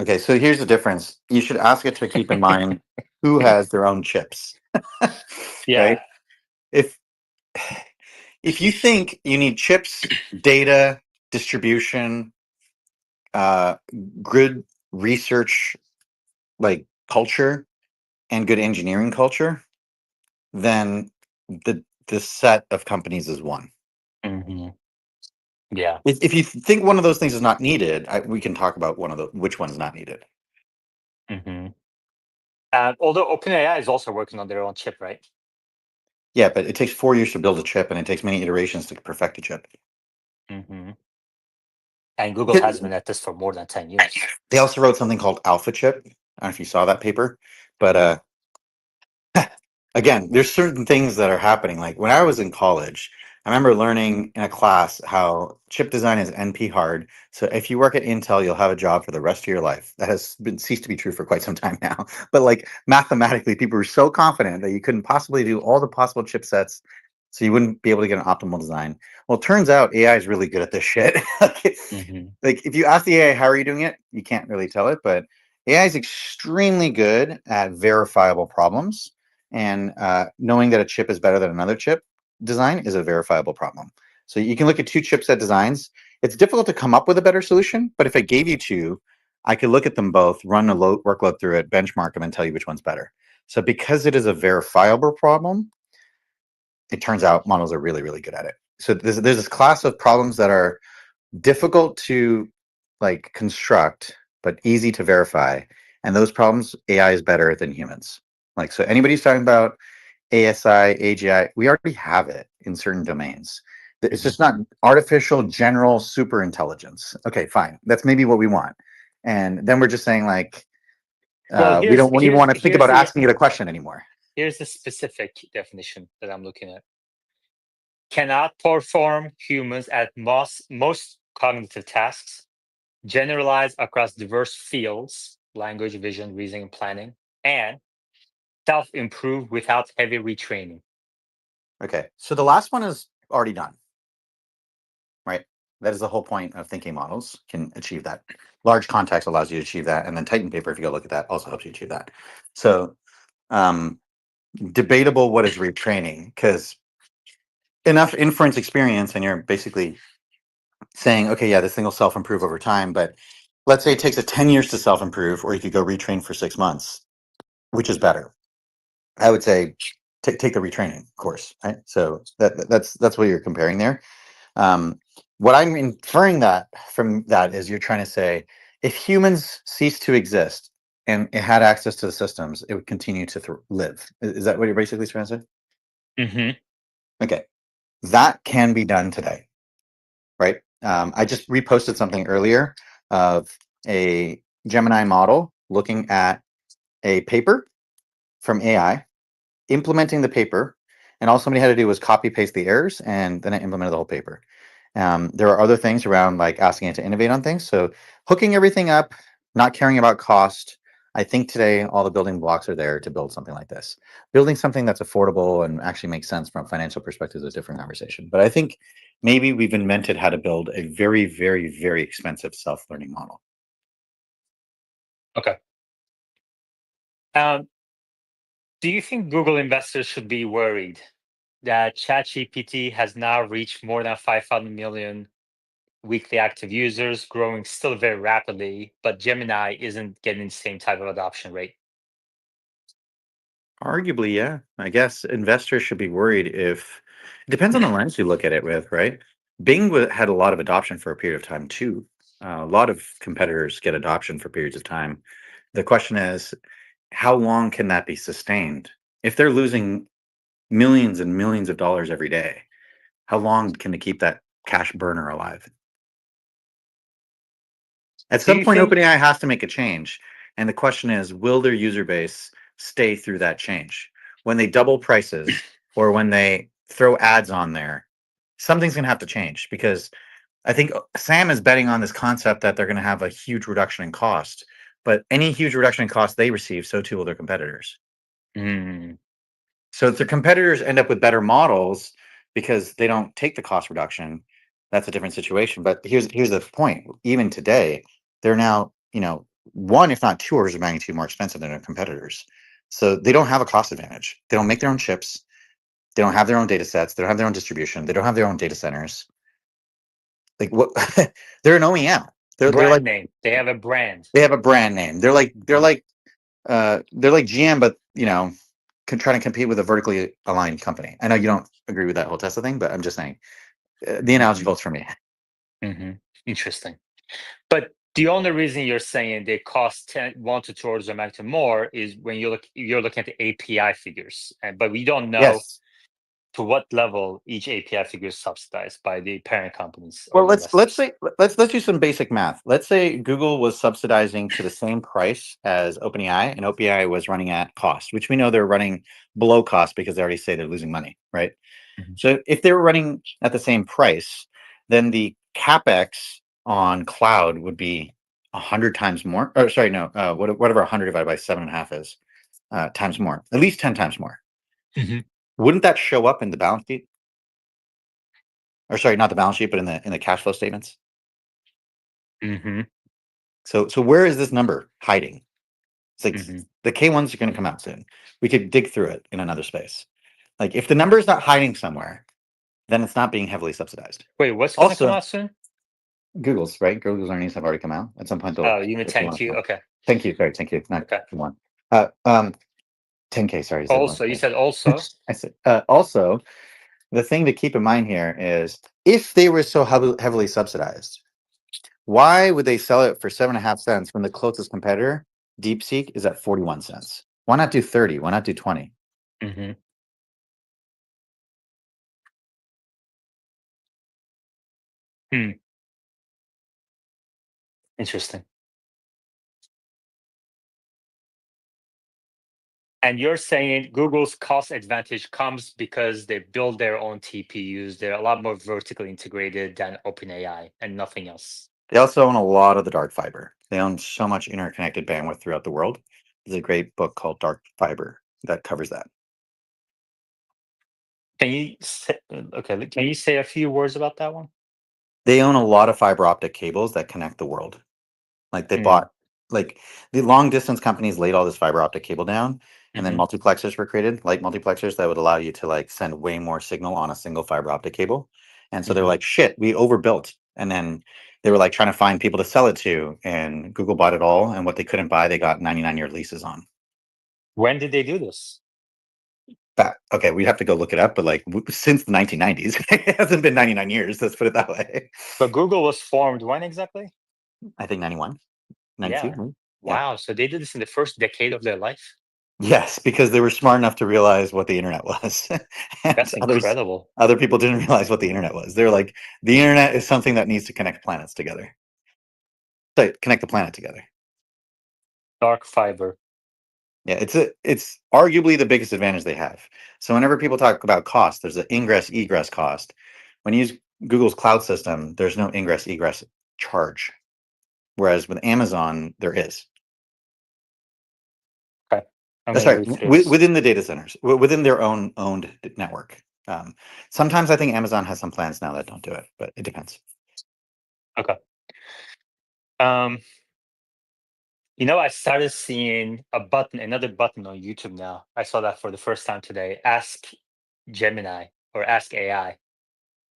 Okay, so here's the difference. You should ask it to keep in mind who has their own chips. Yeah. Okay. If if you think you need chips, data, distribution, uh, good research, like culture, and good engineering culture, then the set of companies is one. Hmm. Yeah. If you think one of those things is not needed, we can talk about one of the which one is not needed. Hmm. Although OpenAI is also working on their own chip, right? Yeah, but it takes 4 years to build a chip, and it takes many iterations to perfect a chip. Hmm. And Google has been at this for more than 10 years. They also wrote something called Alpha Chip. I don't know if you saw that paper, but Mhm. again, there's certain things that are happening. Like when I was in college, I remember learning in a class how chip design is NP hard. So if you work at Intel, you'll have a job for the rest of your life. That has been ceased to be true for quite some time now. But like mathematically, people were so confident that you couldn't possibly do all the possible chipsets, so you wouldn't be able to get an optimal design. Well, it turns out AI is really good at this shit. Hmm. Like if you ask the AI how are you doing it, you can't really tell it, but AI is extremely good at verifiable problems, and knowing that a chip is better than another chip design is a verifiable problem. So you can look at two chipset designs. It's difficult to come up with a better solution, but if I gave you two, I could look at them both, run a workload through it, benchmark them, and tell you which one's better. So because it is a verifiable problem, it turns out models are really, really good at it. So there's this class of problems that are difficult to like construct but easy to verify, and those problems AI is better than humans. Like, so anybody's talking about ASI, AGI, we already have it in certain domains. It's Hmm. just not artificial general super intelligence. Okay, fine, that's maybe what we want, and then we're just saying like Well, we here's don't even here's want to think here's about the asking it a question anymore. here's the specific definition that I'm looking at. Cannot perform humans at most cognitive tasks, generalize across diverse fields, language, vision, reasoning, planning, and self-improve without heavy retraining. Okay, so the last one is already done, right? That is the whole point of thinking models can achieve that. Large context allows you to achieve that, and then Titan paper, if you go look at that, also helps you achieve that. So um, debatable what is retraining, because enough inference experience, and you're basically saying, okay, yeah, this thing will self improve over time, but let's say it takes it 10 years to self improve, or you could go retrain for 6 months, which is better? I would say take the retraining course, right? So that's what you're comparing there. Um, what I'm inferring that from that is you're trying to say If humans ceased to exist and it had access to the systems, it would continue to live. Is that what you're basically trying to say? Hmm. Okay, that can be done today, right? I just reposted something earlier of a Gemini model looking at a paper from AI, implementing the paper, and all somebody had to do was copy paste the errors, and then it implemented the whole paper. There are other things around like asking it to innovate on things. So hooking everything up, not caring about cost. I think today all the building blocks are there to build something like this. Building something that's affordable and actually makes sense from a financial perspective is a different conversation. But I think maybe we've invented how to build a very, very, very expensive self-learning model. Okay. Do you think Google investors should be worried that ChatGPT has now reached more than 500 million weekly active users, growing still very rapidly, but Gemini isn't getting the same type of adoption rate? Arguably, yeah. I guess investors should be worried if it depends on the lens you look at it with, right? Bing had a lot of adoption for a period of time too. A lot of competitors get adoption for periods of time. The question is, how long can that be sustained? If they're losing millions and millions of dollars every day, how long can they keep that cash burner alive? At Do some you point, think? OpenAI has to make a change. And the question is, will their user base stay through that change? When they double prices or when they throw ads on there, something's going to have to change because I think Sam is betting on this concept that they're going to have a huge reduction in cost. But any huge reduction in cost they receive, so too will their competitors. Mm, So if their competitors end up with better models because they don't take the cost reduction, that's a different situation. But here's the point. Even today, they're now, one, if not two orders of magnitude more expensive than their competitors. So they don't have a cost advantage. They don't make their own chips. They don't have their own data sets. They don't have their own distribution. They don't have their own data centers. Like what they're an OEM. They're brand like name. They have a brand. they have a brand name. They're like GM, but trying to compete with a vertically aligned company. I know you don't agree with that whole Tesla thing, but I'm just saying the analogy votes for me. Hmm. Interesting. But the only reason you're saying they cost 1 to 2 orders of magnitude more is when you're looking at the API figures, but we don't know Yes. to what level each API figure is subsidized by the parent companies or Well, the let's investors. say let's do some basic math. Let's say Google was subsidizing to the same price as OpenAI, and OpenAI was running at cost, which we know they're running below cost because they already say they're losing money, right? Mhm. So if they were running at the same price, then the capex on cloud would be 100 times more. Or sorry, no, whatever 100 divided by 7.5 is times more, at least 10 times more. Mhm. Wouldn't that show up in the balance sheet? Or sorry, not the balance sheet, but in the cash flow statements. Mhm. So where is this number hiding? It's like Mhm. the K1s are going to come out soon. We could dig through it in another space. Like if the number is not hiding somewhere, then it's not being heavily subsidized. Wait, what's going to come Also, out soon? Google's right. Google's earnings have already come out. At some point, they'll Oh, you mean if they want 10Q? to. Okay. Thank you. Sorry, thank you. Not Okay. one. Uh, um, 10K. Sorry, you said one. Also, you said also. I said also the thing to keep in mind here is if they were so heavily subsidized, why would they sell it for 7.5 cents when the closest competitor, DeepSeek, is at 41 cents? Why not do 30? Why not do 20? Hmm. Hmm. Interesting. And you're saying Google's cost advantage comes because they build their own TPUs. They're a lot more vertically integrated than OpenAI and nothing else. They also own a lot of the dark fiber. They own so much interconnected bandwidth throughout the world. There's a great book called Dark Fiber that covers that. Can you say, okay? Can you say a few words about that one? They own a lot of fiber optic cables that connect the world. Like they Mm, bought, like the long distance companies laid all this fiber optic cable down, and then hmm. multiplexers were created, light multiplexers that would allow you to like send way more signal on a single fiber optic cable. And so they're Hmm. like, shit, we overbuilt. And then they were like trying to find people to sell it to, and Google bought it all. And what they couldn't buy, they got 99-year leases on. When did they do this? That okay, we'd have to go look it up, but like since the 1990s, it hasn't been 99 years. Let's put it that way. But Google was formed when exactly? I think 91. 92, Yeah. maybe? Yeah. Wow. So they did this in the first decade of their life. Yes, because they were smart enough to realize what the internet was, and That's incredible. other people didn't realize what the internet was. They're like, the internet is something that needs to connect planets together. So connect the planet together. Dark fiber. Yeah, it's arguably the biggest advantage they have. So whenever people talk about cost, there's an ingress egress cost. When you use Google's cloud system, there's no ingress egress charge, whereas with Amazon there is. Okay. I'm That's gonna right, read through this. within the data centers, within their own owned network. Um, Sometimes I think Amazon has some plans now that don't do it, but it depends. Okay. Um, I started seeing another button on YouTube now. I saw that for the first time today. Ask Gemini or Ask AI,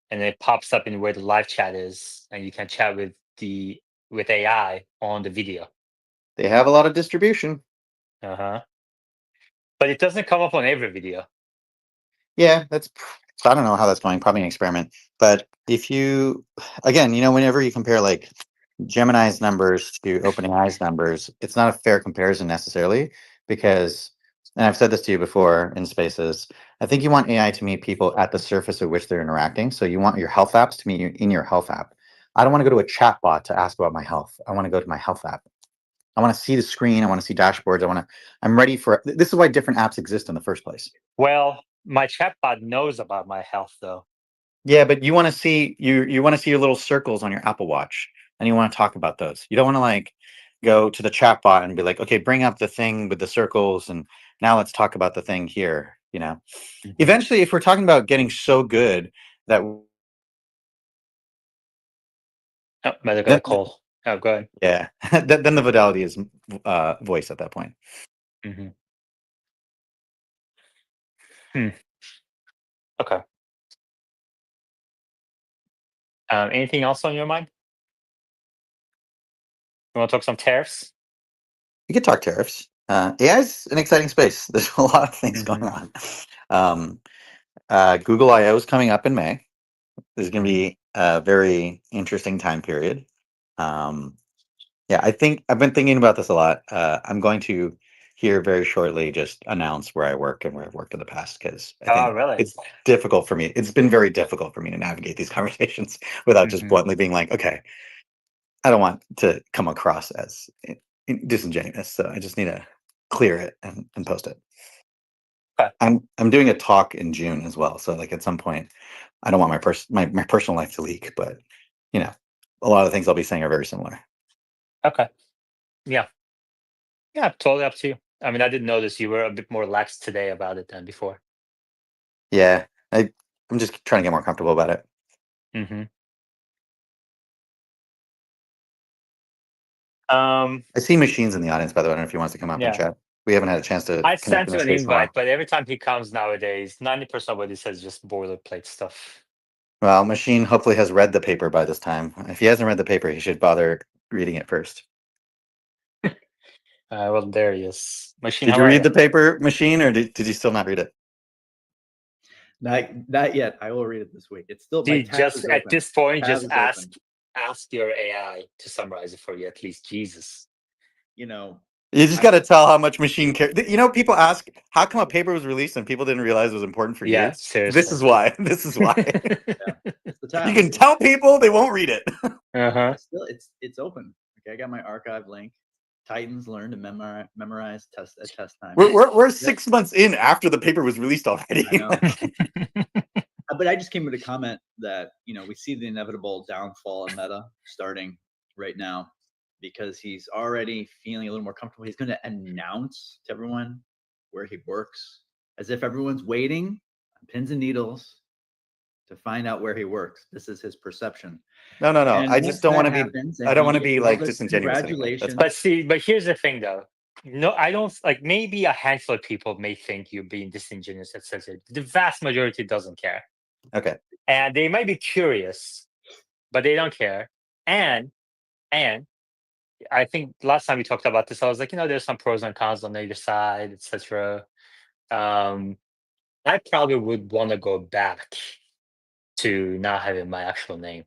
and it pops up in where the live chat is, and you can chat with AI on the video. They have a lot of distribution. Uh huh. But it doesn't come up on every video. Yeah, so I don't know how that's going. Probably an experiment. But if you, again, whenever you compare like Gemini's numbers to OpenAI's numbers, it's not a fair comparison necessarily because, and I've said this to you before in spaces, I think you want AI to meet people at the surface at which they're interacting. So you want your health apps to meet you in your health app. I don't want to go to a chat bot to ask about my health. I want to go to my health app. I want to see the screen. I want to see dashboards. I'm ready for, this is why different apps exist in the first place. Well, my chatbot knows about my health, though. Yeah, but you want to see you want to see your little circles on your Apple Watch, and you want to talk about those. You don't want to like go to the chat bot and be like, okay, bring up the thing with the circles, and now let's talk about the thing here. Mhm. Eventually, if we're talking about getting so good that Oh, might have got then a call. Oh, go ahead. yeah, then the fidelity is voice at that point. Hmm. Hmm. Okay. Anything else on your mind? You want to talk some tariffs? You could talk tariffs. AI is an exciting space. There's a lot of things going Hmm. on. Um, Google I/O is coming up in May. This is going to Hmm. be a very interesting time period. Um, yeah, I think I've been thinking about this a lot. I'm going to here very shortly just announce where I work and where I've worked in the past because I Oh, think really? it's difficult for me. It's been very difficult for me to navigate these conversations without just Hmm. bluntly being like, okay, I don't want to come across as disingenuous, so I just need to clear it and post it. Okay. I'm doing a talk in June as well, so like at some point, I don't want my personal life to leak, but you know, a lot of the things I'll be saying are very similar. Okay. Yeah. Yeah. Totally up to you. I mean, I didn't notice you were a bit more lax today about it than before. Yeah, I'm just trying to get more comfortable about it. Hmm. Um. I see machines in the audience, by the way. I don't know if he wants to come up and Yeah. chat. We haven't had a chance to I connect sent in you this an space in a invite, while. but every time he comes nowadays, 90% of what he says is just boilerplate stuff. Well, machine hopefully has read the paper by this time. If he hasn't read the paper, he should bother reading it first. Well, there he is. Machine, Did how you are read you? the paper, machine, or did you still not read it? Not yet. I will read it this week. It's still my Dude, tab just is at open. this point, Tab just is ask open. ask your AI to summarize it for you, at least. Jesus. You know, You just I got to tell how much machine care. People ask how come a paper was released and people didn't realize it was important for Yeah, years. This seriously. is why. This is why. yeah, it's the You tab. can tell people they won't read it. Uh-huh. It's open. Okay, I got my archive link. Titans learn to memorize test at test time. We're Yep, 6 months in after the paper was released already. I know. But I just came with a comment that we see the inevitable downfall of Meta starting right now because he's already feeling a little more comfortable. He's going to announce to everyone where he works, as if everyone's waiting on pins and needles to find out where he works. This is his perception. No. And I just once don't want that to be. happens, I and don't he want to gets be all like the disingenuous anymore. That's congratulations, But see, but here's the thing though. No, I don't like maybe a handful of people may think you're being disingenuous, etc. The vast majority doesn't care. okay. And they might be curious, but they don't care. And I think last time we talked about this, I was like, there's some pros and cons on either side, etc. Um, I probably would want to go back to not having my actual name.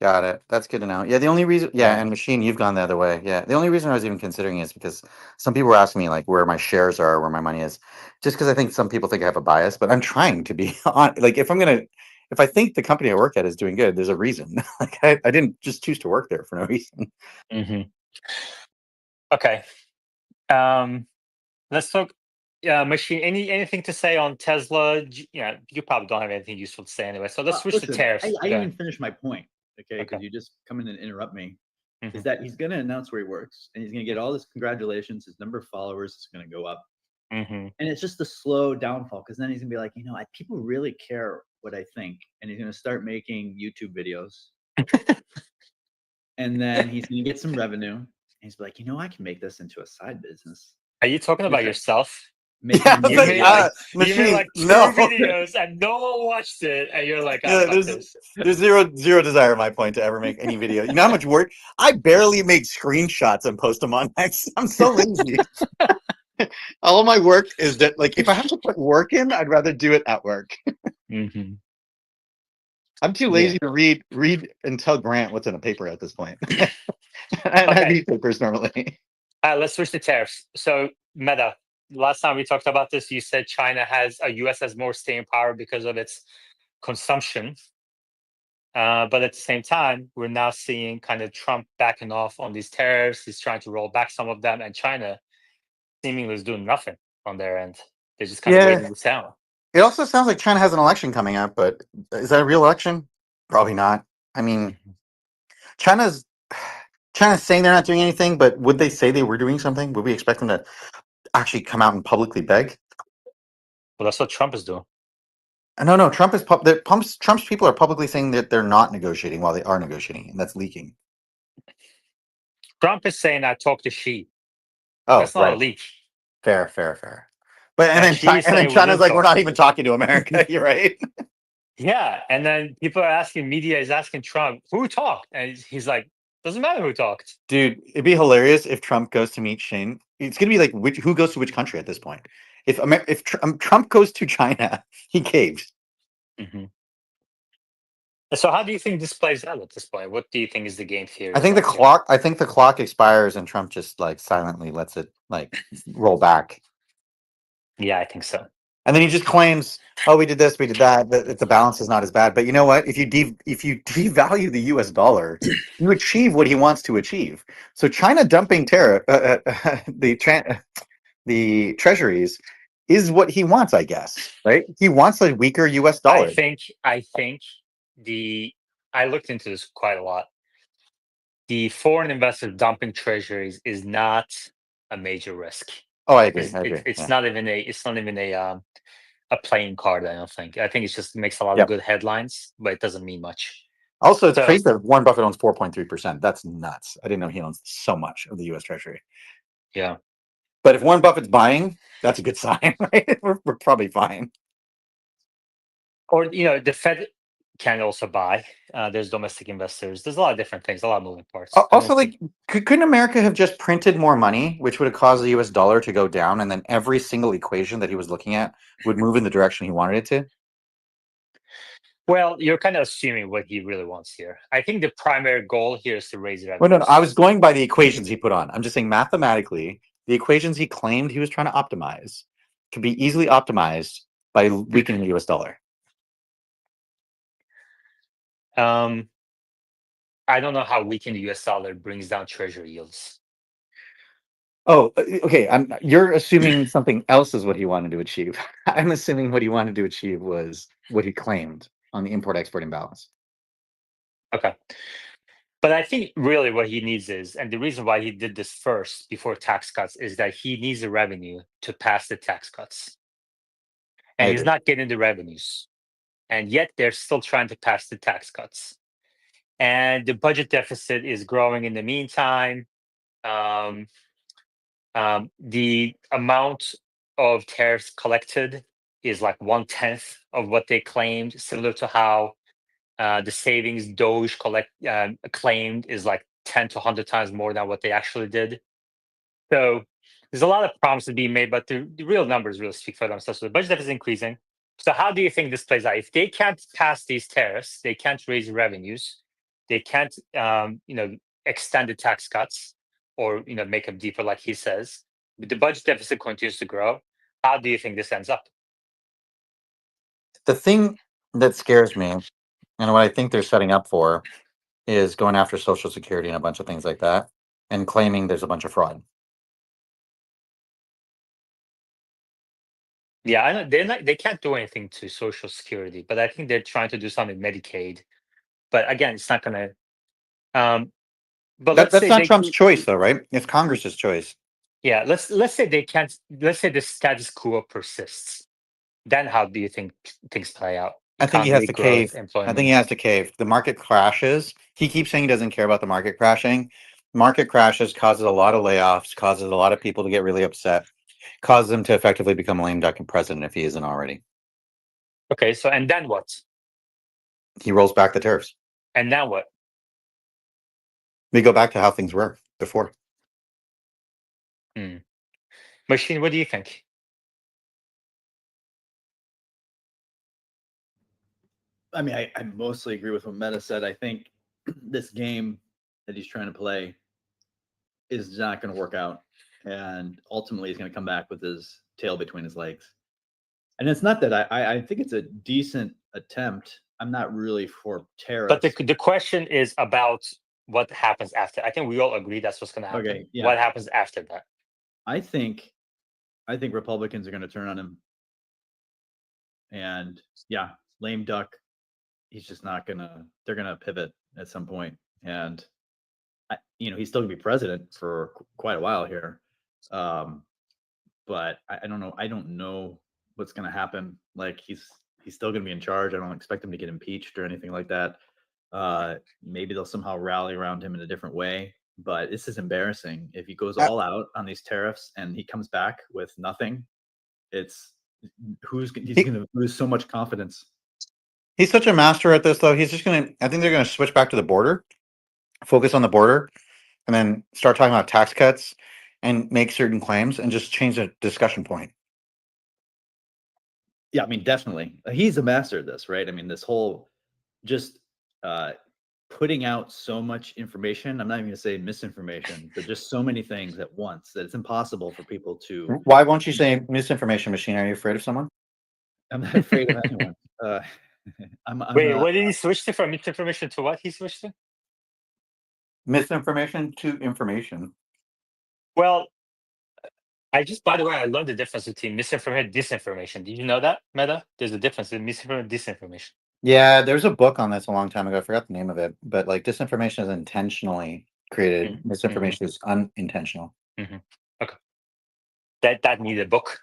Got it. That's good to know. Yeah, the only reason, yeah, Yeah. and Machine, you've gone the other way. Yeah, the only reason I was even considering it is because some people were asking me like where my shares are, where my money is, just because I think some people think I have a bias. But I'm trying to be on. Like, if I think the company I work at is doing good, there's a reason. Like, I didn't just choose to work there for no reason. Hmm. Okay. Let's talk. Machine. Anything to say on Tesla? Yeah, you probably don't have anything useful to say anyway. So let's switch to Listen, I tariffs. didn't Okay. even finish my point, okay? Okay. Because you just come in and interrupt me. Hmm. Is that he's going to announce where he works, and he's going to get all this congratulations. His number of followers is going to go up, Hmm. and it's just a slow downfall. Because then he's going to be like, people really care what I think, and he's going to start making YouTube videos, and then he's going to get some revenue. And he's like, I can make this into a side business. Are you talking about yourself? Yeah, Making I was You more like, made like videos. you made Machine, like two no. videos and no one watched it, and you're like, ah, Yeah, fuck this. there's zero desire on my point to ever make any video. You know how much work I barely make screenshots and post them on X. I'm so lazy. All of my work is that like if I have to put work in, I'd rather do it at work. Hmm. I'm too Yeah. lazy to read and tell Grant what's in a paper at this point. I Okay. read papers normally. Let's switch to tariffs. So, Meta, last time we talked about this, you said US has more staying power because of its consumption. But at the same time, we're now seeing kind of Trump backing off on these tariffs. He's trying to roll back some of them, and China seemingly is doing nothing on their end. They're just kind of Yeah. waiting this out. It also sounds like China has an election coming up, but is that a real election? Probably not. I mean, Mhm. China's China's saying they're not doing anything, but would they say they were doing something? Would we expect them to actually come out and publicly beg? Well, that's what Trump is doing. No, no. Trump's people are publicly saying that they're not negotiating while they are negotiating, and that's leaking. Trump is saying, I talked to Xi. Oh, That's not a right. leak. Fair. But And Xi is And then saying we China's didn't like, we're talk. not even talking to America. You're right. Yeah. And then people are asking, media is asking Trump, who talked? And he's like, doesn't matter who talked. Dude, it'd be hilarious if Trump goes to meet Shane. It's gonna be like who goes to which country at this point. If Trump goes to China, he caves. Hmm. So, how do you think this plays out at this point? What do you think is the game I theory think the going here? clock. I think the clock expires, and Trump just like silently lets it like roll back, Yeah, I think so. and then he just claims, "Oh, we did this, we did that. The balance is not as bad." But you know what? If you devalue the U.S. dollar, you achieve what he wants to achieve. So China dumping tariff the treasuries is what he wants, I guess. Right? He wants a weaker U.S. dollar. I think the I looked into this quite a lot. The foreign investors dumping treasuries is not a major risk. Oh, I agree. It's I it's agree. it's Yeah. not even a playing card. I don't think. I think it just makes a lot of Yep. good headlines, but it doesn't mean much. Also, it's So crazy that Warren Buffett owns 4.3%. That's nuts. I didn't know he owns so much of the U.S. Treasury. yeah, But if Warren Buffett's buying, that's a good sign, right? We're probably fine. or the Fed can also buy. There's domestic investors. There's a lot of different things. A lot of moving parts. I don't Also, think. like, couldn't America have just printed more money, which would have caused the U.S. dollar to go down, and then every single equation that he was looking at would move in the direction he wanted it to? Well, you're kind of assuming what he really wants here. I think the primary goal here is to raise Well, no, I was revenues. going by the equations he put on. I'm just saying mathematically, the equations he claimed he was trying to optimize could be easily optimized by weakening the U.S. dollar. Um, I don't know how weakening the U.S. dollar brings down treasury yields. Oh, okay. You're assuming something else is what he wanted to achieve. I'm assuming what he wanted to achieve was what he claimed on the import-export imbalance. Okay. But I think really what he needs is, and the reason why he did this first before tax cuts is that he needs the revenue to pass the tax cuts. I And he's agree. not getting the revenues. And yet they're still trying to pass the tax cuts. And the budget deficit is growing in the meantime. Um, the amount of tariffs collected is like 1/10 of what they claimed, similar to how the savings Doge claimed is like 10 to 100 times more than what they actually did. So there's a lot of promises being made, but the real numbers really speak for themselves. So the budget deficit is increasing. So how do you think this plays out? If they can't pass these tariffs, they can't raise revenues. they can't, extend the tax cuts or make them deeper, like he says. But the budget deficit continues to grow. How do you think this ends up? The thing that scares me, and what I think they're setting up for, is going after Social Security and a bunch of things like that, and claiming there's a bunch of fraud. Yeah, I know they can't do anything to Social Security, but I think they're trying to do something Medicaid. But again, it's not gonna. Um, but let's That's say not they, Trump's choice, though, right? It's Congress's choice. yeah, let's say they can't. Let's say the status quo persists. Then how do you think things play out? I think he has Economy to growth, cave. I think he employment. has to cave. The market crashes. He keeps saying he doesn't care about the market crashing. Market crashes, causes a lot of layoffs, causes a lot of people to get really upset, causes him to effectively become a lame duck and president if he isn't already. Okay, so and then what? He rolls back the tariffs. And then what? We go back to how things were before. Hmm. Machine, what do you think? I mean, I mostly agree with what Meta said. I think this game that he's trying to play is not going to work out, and ultimately he's going to come back with his tail between his legs. And it's not that I think it's a decent attempt. I'm not really for But tariffs. the question is about what happens after. I think we all agree that's what's going to happen. Okay, yeah. What happens after that? I think Republicans are going to turn on him, and yeah, lame duck. He's just not gonna. They're gonna pivot at some point, and he's still gonna be president for quite a while here. But I don't know. I don't know what's gonna happen. Like he's still gonna be in charge. I don't expect him to get impeached or anything like that. Maybe they'll somehow rally around him in a different way. But this is embarrassing. If he goes all out on these tariffs and he comes back with nothing, it's he's gonna lose so much confidence. He's such a master at this, though. He's just going to, I think they're going to switch back to the border, focus on the border, and then start talking about tax cuts and make certain claims and just change the discussion point. Yeah, I mean, definitely. He's a master of this, right? I mean, this whole just putting out so much information. I'm not even going to say misinformation, but just so many things at once that it's impossible for people to. Why won't you say misinformation machine? Are you afraid of someone? I'm not afraid of anyone. I'm Wait, what did he switch to from misinformation to what he switched to? Misinformation to information. Well, by the way, I learned the difference between misinformation and disinformation. Did you know that, Meta? There's a difference in misinformation and disinformation. Yeah, there's a book on this a long time ago. I forgot the name of it, but like disinformation is intentionally created. Mhm, Misinformation is unintentional. Okay. That need a book.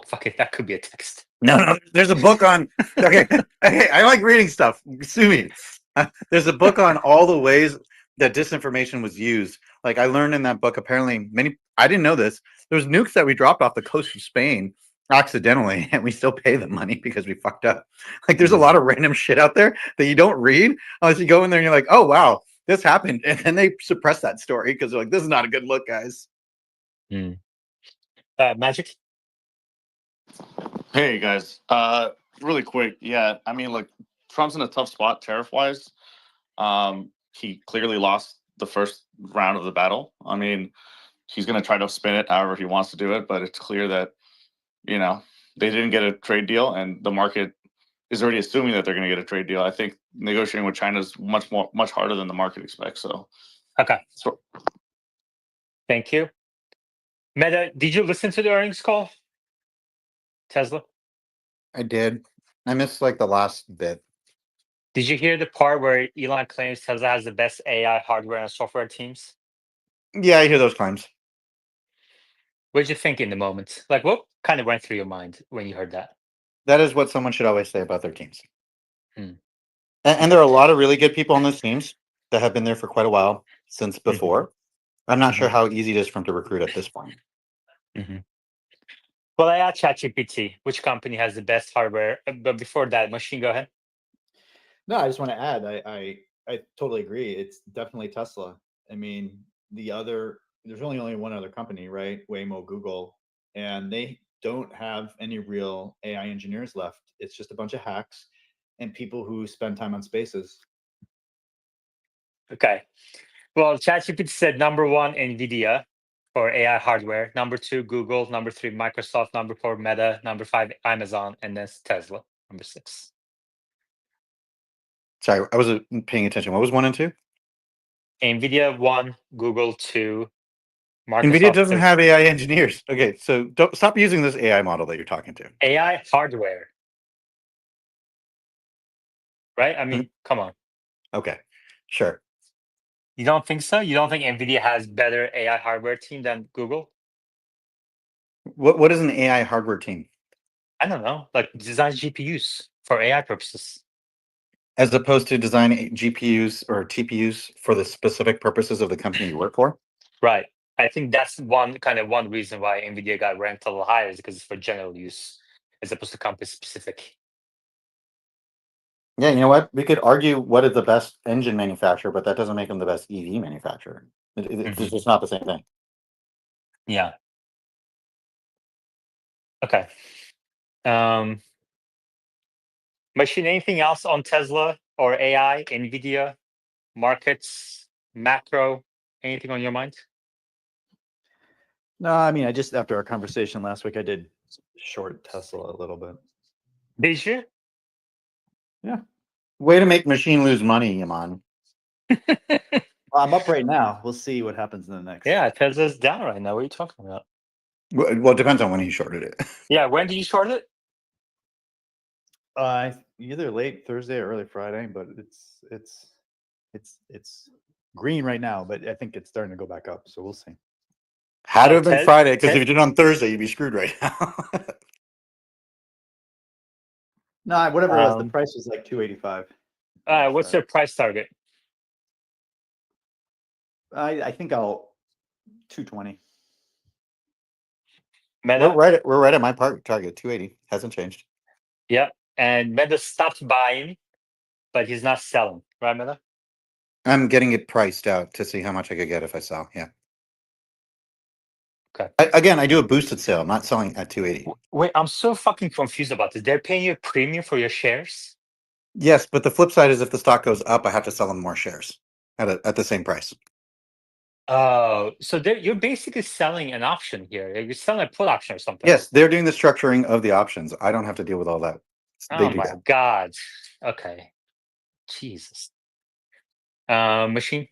Fucking that could be a text. No, there's a book on. Okay, okay, I like reading stuff. Sue me. There's a book on all the ways that disinformation was used. Like I learned in that book, apparently I didn't know this. There's nukes that we dropped off the coast of Spain accidentally, and we still pay them money because we fucked up. Like there's a lot of random shit out there that you don't read unless you go in there and you're like, oh wow, this happened, and then they suppress that story because they're like, this is not a good look, guys. Magic. Hey guys, really quick, yeah. I mean, look, Trump's in a tough spot tariff wise. He clearly lost the first round of the battle. I mean, he's going to try to spin it however he wants to do it, but it's clear that they didn't get a trade deal, and the market is already assuming that they're going to get a trade deal. I think negotiating with China is much harder than the market expects. So, Okay. Thank you. Meta, did you listen to the earnings call? Tesla? I did. I missed like the last bit. Did you hear the part where Elon claims Tesla has the best AI hardware and software teams? Yeah, I hear those claims. What did you think in the moment? Like, what kind of went through your mind when you heard that? That is what someone should always say about their teams. Hmm. And there are a lot of really good people on those teams that have been there for quite a while since before. I'm not sure how easy it is for them to recruit at this point. Well, I asked ChatGPT which company has the best hardware, but before that, Machine, go ahead. No, I just want to add. I totally agree. It's definitely Tesla. I mean, there's only one other company, right? Waymo, Google, and they don't have any real AI engineers left. It's just a bunch of hacks and people who spend time on spaces. Okay. Well, ChatGPT said number 1, NVIDIA for AI hardware. Number 2, Google. Number 3, Microsoft. Number 4, Meta. Number 5, Amazon. And then Tesla. Number 6. Sorry, I wasn't paying attention. What was 1 and 2? NVIDIA 1, Google 2, NVIDIA Microsoft doesn't 3. have AI engineers. Okay, so don't stop using this AI model that you're talking to. AI hardware. Right? I mean, come on. Okay, sure. You don't think so? You don't think NVIDIA has better AI hardware team than Google? What is an AI hardware team? I don't know. Like design GPUs for AI purposes. As opposed to design GPUs or TPUs for the specific purposes of the company you work for? Right. I think that's one reason why NVIDIA got ranked a little higher is because it's for general use as opposed to company specific. Yeah, you know what? We could argue what is the best engine manufacturer, but that doesn't make them the best EV manufacturer. It's just not the same thing. Yeah. Okay. Machine, anything else on Tesla or AI, NVIDIA, markets, macro, anything on your mind? No, I mean, I just after our conversation last week, I did short Tesla a little bit. Did you? Way to make machine lose money, Iman. Well, I'm up right now. We'll see what happens in the next. Yeah, Tesla's down right now. What are you talking about? Well, it depends on when he shorted it. Yeah, when did you short it? Either late Thursday or early Friday, but it's green right now, but I think it's starting to go back up. So we'll see. Had to Oh, have been Ted- Friday, because if Ted- you did it on Thursday, you'd be screwed right now. No, whatever it was, the Um, price was like 285. what's your price target? I think I'll 220. Meta? We're right at my target, 280. Hasn't changed. Yeah. And Meta stopped buying, but he's not selling. Right, Meta? I'm getting it priced out to see how much I could get if I sell. Yeah. Okay. Again, I do a boosted sale. I'm not selling at 280. Wait, I'm so fucking confused about this. They're paying you a premium for your shares? Yes, but the flip side is if the stock goes up, I have to sell them more shares at the same price. Oh, so you're basically selling an option here. You're selling a put option or something. Yes, they're doing the structuring of the options. I don't have to deal with all that. They Oh do my that. God. Okay. Jesus. Machine?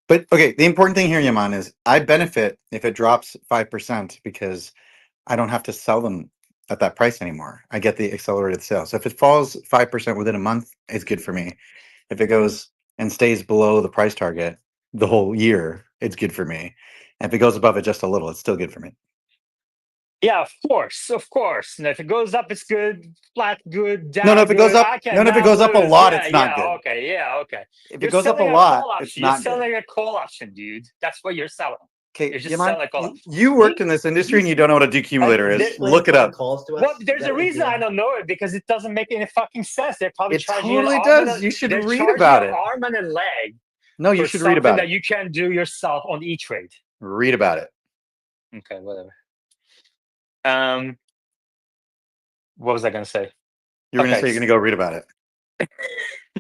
But okay, the important thing here, Yaman, is I benefit if it drops 5% because I don't have to sell them at that price anymore. I get the accelerated sale. So if it falls 5% within a month, it's good for me. If it goes and stays below the price target the whole year, it's good for me. And if it goes above it just a little, it's still good for me. Yeah, of course, of course. And if it goes up, it's good. Flat, good. Down, No, if it goes good. up, I no, if it cannot goes up a lose. lot, Yeah, it's not yeah. good. Okay, yeah, okay. If You're it goes up a selling lot, call it's option. You're not good. selling a call option, dude. That's what you're selling. Okay, You're just Yaman, selling a call option. you worked in this industry and you don't know what a decumulator is. Look it up. Calls to us. Well, there's a reason I don't know it because it doesn't make any fucking sense. They're probably It charging you an totally arm does. and You should they're read charging about you it. an arm and a leg No, you for should read something about that it. you can't do yourself on E-Trade. Read about it. Okay, whatever. What was I going to say? You were going to say you're going to go read about it.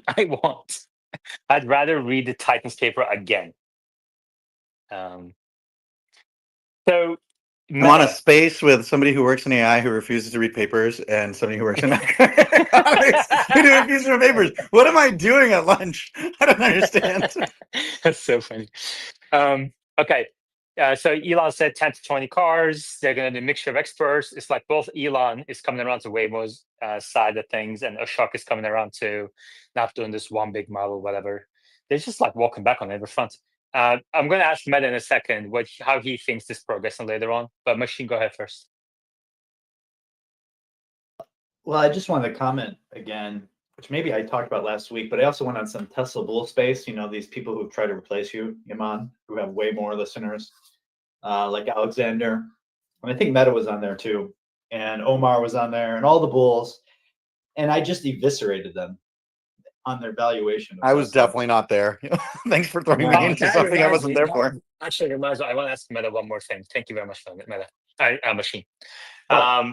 I won't. I'd rather read the Titans paper again. So I'm on a space with somebody who works in AI who refuses to read papers and somebody who works in economics who refuses to read papers. What am I doing at lunch? I don't understand. That's so funny. Okay. So Elon said 10 to 20 cars. They're going to do a mixture of experts. It's like both Elon is coming around to Waymo's side of things, and Ashok is coming around to not doing this one big model, whatever. They're just like walking back on every front. I'm going to ask Meta in a second how he thinks this progressing later on. But Machine, go ahead first. Well, I just wanted to comment again, which maybe I talked about last week, but I also went on some Tesla bull space. You know, these people who've tried to replace you, Iman, who have way more listeners, like Alexander. And I think Meta was on there too. And Omar was on there and all the bulls. And I just eviscerated them on their valuation. I was definitely not there. Thanks for throwing me into something I wasn't there for. Actually, I want to ask Meta one more thing. Thank you very much for Meta. Machine. I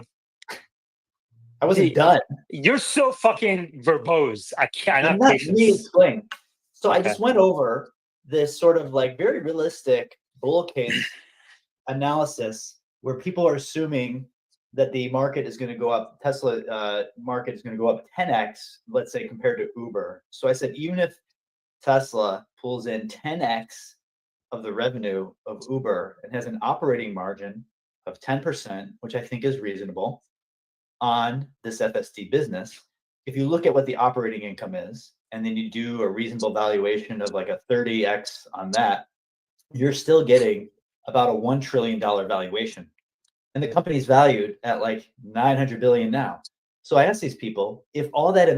wasn't done. You're so fucking verbose. I cannot Let me explain. So I Okay. just went over this sort of like very realistic bull case analysis where people are assuming that the market is going to go up, Tesla market is going to go up 10x, let's say, compared to Uber. So I said, even if Tesla pulls in 10x of the revenue of Uber and has an operating margin of 10%, which I think is reasonable on this FSD business. If you look at what the operating income is, and then you do a reasonable valuation of like a 30x on that, you're still getting about a $1 trillion valuation. And the company's valued at like 900 billion now. So I asked these people, if all that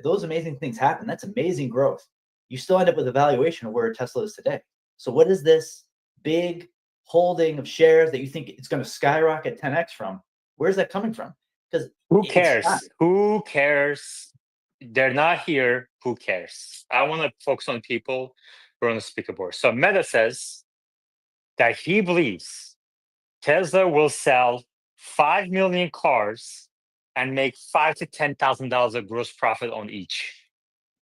those amazing things happen, that's amazing growth. You still end up with a valuation of where Tesla is today. So what is this big holding of shares that you think it's going to skyrocket 10x from? Where's that coming from? Because Who cares? Who cares? They're not here. Who cares? I want to focus on people who are on the speaker board. So Meta says that he believes Tesla will sell 5 million cars and make $5,000 to $10,000 of gross profit on each.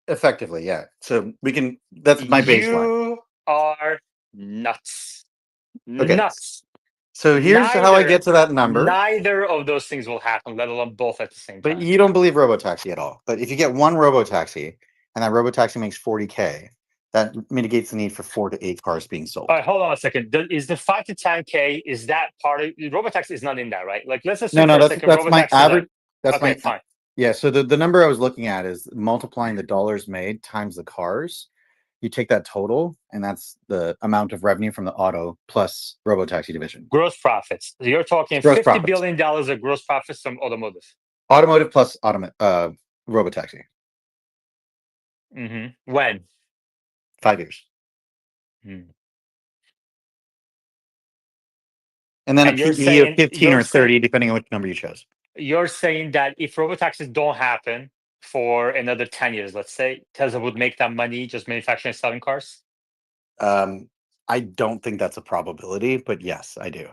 Effectively, yeah. So we can. That's my baseline. You are nuts. Okay. Nuts. So here's how I get to that number. Neither of those things will happen, let alone both at the same time. But you don't believe robotaxi at all. But if you get one robotaxi and that robotaxi makes 40K, that mitigates the need for 4 to 8 cars being sold. All right, hold on a second. Is the 5 to 10K, is that part of robotaxi? Is not in that, right? Like, let's assume No, for a second that's my robotaxi. average. That's Okay, my fine. Yeah. So the number I was looking at is multiplying the dollars made times the cars. You take that total, and that's the amount of revenue from the auto plus robotaxi division. Gross profits. You're talking Gross $50 profits. billion of gross profits from automotive. Automotive plus robotaxi. When? 5 years. And then And a you're PE of saying- 15 or 30, depending on which number you chose. You're saying that if robotaxis don't happen for another 10 years, let's say, Tesla would make that money just manufacturing and selling cars? I don't think that's a probability, but yes, I do.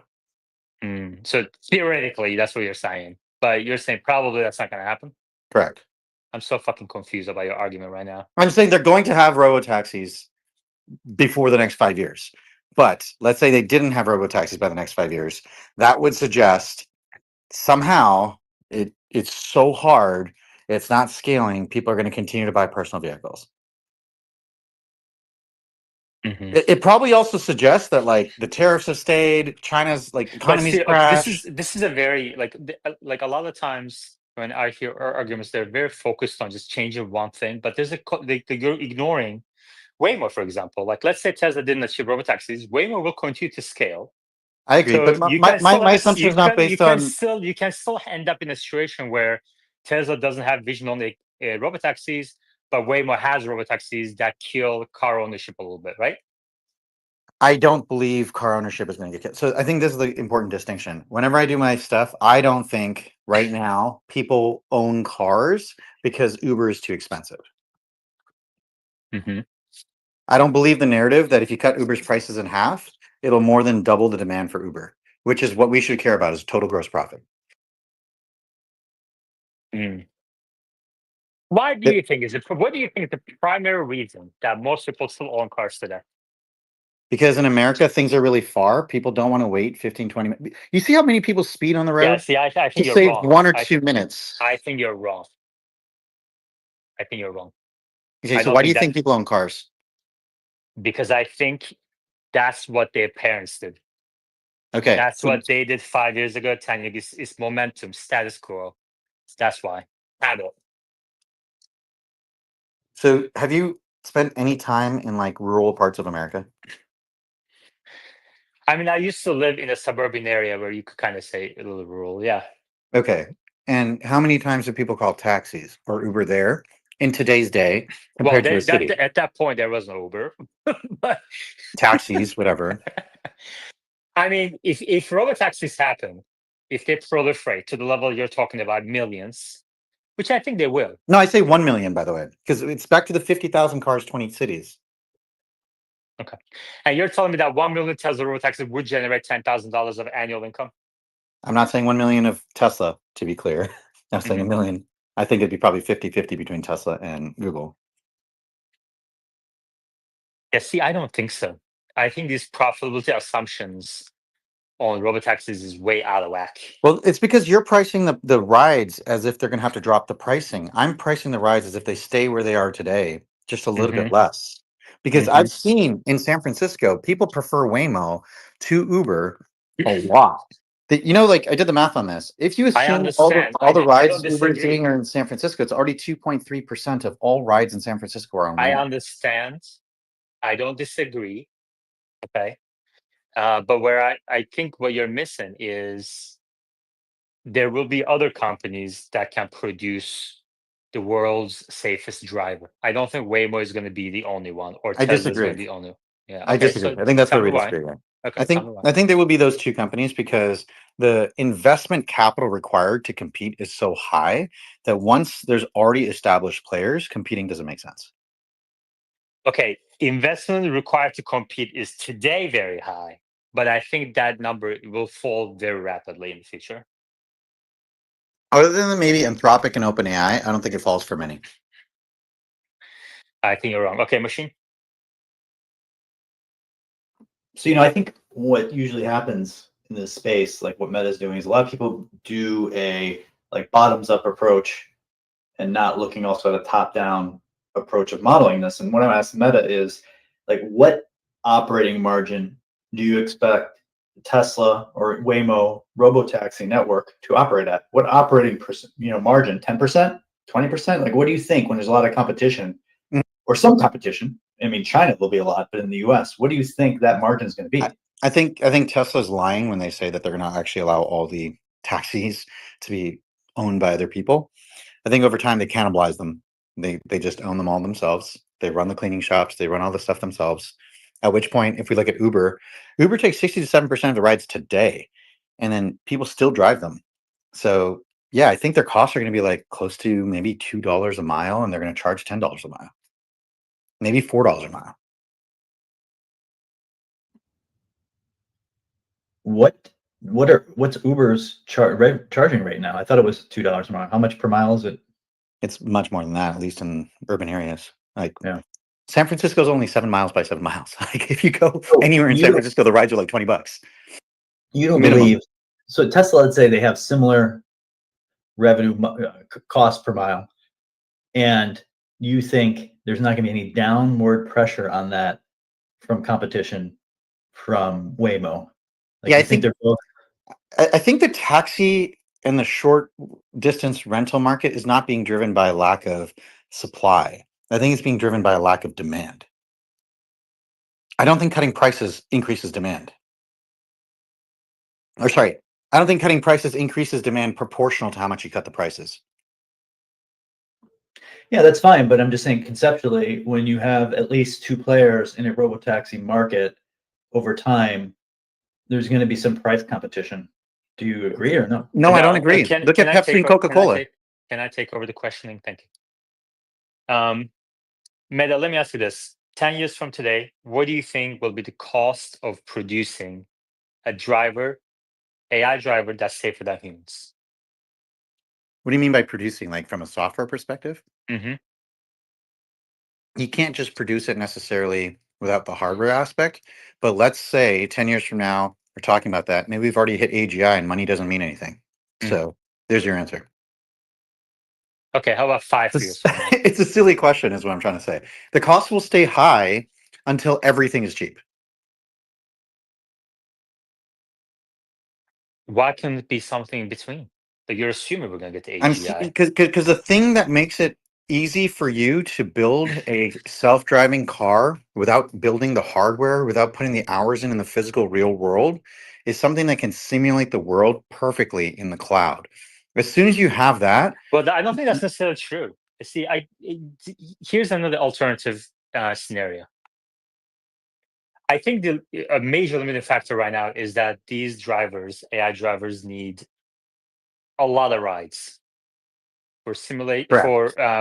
So theoretically, that's what you're saying. But you're saying probably that's not going to happen? Correct. I'm so fucking confused about your argument right now. I'm saying they're going to have robotaxis before the next 5 years. But let's say they didn't have robotaxis by the next 5 years. That would suggest somehow it's so hard, it's not scaling. People are going to continue to buy personal vehicles. It probably also suggests that like the tariffs have stayed, China's like economy's crashed. This is a very like a lot of times when I hear arguments, they're very focused on just changing one thing, but there's you're ignoring Waymo, for example. Like, let's say Tesla didn't achieve robotaxis, Waymo will continue to scale. I agree, So but my assumption is not based on. You can still end up in a situation where Tesla doesn't have vision on the robotaxis, but Waymo has robotaxis that kill car ownership a little bit, right? I don't believe car ownership is going to get killed. So I think this is the important distinction. Whenever I do my stuff, I don't think right now people own cars because Uber is too expensive. I don't believe the narrative that if you cut Uber's prices in half, it'll more than double the demand for Uber, which is what we should care about is total gross profit. Why do you think what do you think is the primary reason that most people still own cars today? Because in America, things are really far. People don't want to wait 15, 20 minutes. You see how many people speed on the road? Yeah, see, I think to you're save wrong. 1 or 2 minutes. I think you're wrong. Okay, so why do you think people own cars? Because I think that's what their parents did. Okay. That's what they did 5 years ago, 10 years. It's momentum, status quo. That's why. Habit. So have you spent any time in like rural parts of America? I mean, I used to live in a suburban area where you could kind of say a little rural. Yeah. Okay. And how many times do people call taxis or Uber there in today's day compared to a city? At that point, there was no Uber. But taxis, whatever. I mean, if robotaxis happen, if they proliferate to the level you're talking about, millions, which I think they will. No, I say 1 million, by the way, because it's back to the 50,000 cars, 20 cities. Okay. And you're telling me that 1 million Tesla robotaxi would generate $10,000 of annual income? I'm not saying 1 million of Tesla, to be clear. I'm saying a million. I think it'd be probably 50-50 between Tesla and Google. Yeah, see, I don't think so. I think these profitability assumptions on robotaxis is way out of whack. Well, it's because you're pricing the rides as if they're going to have to drop the pricing. I'm pricing the rides as if they stay where they are today, just a little bit less. Because I've seen in San Francisco, people prefer Waymo to Uber a lot. Like I did the math on this. If you I assume understand. all the I don't rides Uber is disagree. doing are in San Francisco, it's already 2.3% of all rides in San Francisco are on I Waymo. understand. I don't disagree. Okay. But where I think what you're missing is there will be other companies that can produce the world's safest driver. I don't think Waymo is going to be the only one, or I Tesla is going disagree. to be the only. Yeah. I Okay. disagree. So I think that's tell where me we why. disagree. Okay. Tell me why. I think there will be those two companies because the investment capital required to compete is so high that once there's already established players, competing doesn't make sense. Okay. Investment required to compete is today very high, but I think that number will fall very rapidly in the future. Other than maybe Anthropic and OpenAI, I don't think it falls for many. I think you're wrong. Okay, machine. So, I think what usually happens in this space, like what Meta is doing, is a lot of people do a like bottoms up approach and not looking also at a top down approach of modeling this. And what I'm asking Meta is like, what operating margin do you expect Tesla or Waymo robotaxi network to operate at? What operating margin? 10%, 20%? Like, what do you think when there's a lot of competition or some competition? I mean, China will be a lot, but in the U.S., what do you think that margin is going to be? I think Tesla's lying when they say that they're going to actually allow all the taxis to be owned by other people. I think over time they cannibalize them. They just own them all themselves. They run the cleaning shops. They run all the stuff themselves. At which point, if we look at Uber, Uber takes 60 to 7% of the rides today, and then people still drive them. So yeah, I think their costs are going to be like close to maybe $2 a mile, and they're going to charge $10 a mile, maybe $4 a mile. What's Uber's charging right now? I thought it was $2 a mile. How much per mile is it? It's much more than that, at least in urban areas. Like Yeah. San Francisco is only 7 miles by 7 miles. Like if you go anywhere in you San don't- Francisco, the rides are like $20. You don't Minimum. believe so? Tesla, let's say they have similar revenue cost per mile, and you think there's not going to be any downward pressure on that from competition from Waymo? Like, Yeah, you think they're both? I think the taxi and the short distance rental market is not being driven by a lack of supply. I think it's being driven by a lack of demand. I don't think cutting prices increases demand. Or sorry, I don't think cutting prices increases demand proportional to how much you cut the prices. Yeah, that's fine, but I'm just saying conceptually, when you have at least two players in a robotaxi market over time, there's going to be some price competition. Do you agree or no? No, I don't agree. Look at Pepsi and Coca-Cola. Can I take over the questioning? Thank you. Meta, let me ask you this. 10 years from today, what do you think will be the cost of producing a AI driver that's safer than humans? What do you mean by producing? Like from a software perspective? Mm-hmm. You can't just produce it necessarily without the hardware aspect. But let's say 10 years from now, we're talking about that. Maybe we've already hit AGI and money doesn't mean anything. So there's your answer. Okay, how about 5 years from now? It's a silly question, is what I'm trying to say. The cost will stay high until everything is cheap. Why can't it be something in between? Like you're assuming we're going to get to AGI. Because the thing that makes it easy for you to build a self-driving car without building the hardware, without putting the hours in the physical real world, is something that can simulate the world perfectly in the cloud. As soon as you have that, Well, I don't think that's necessarily true. See, here's another alternative scenario. I think a major limiting factor right now is that these drivers, AI drivers, need a lot of rides for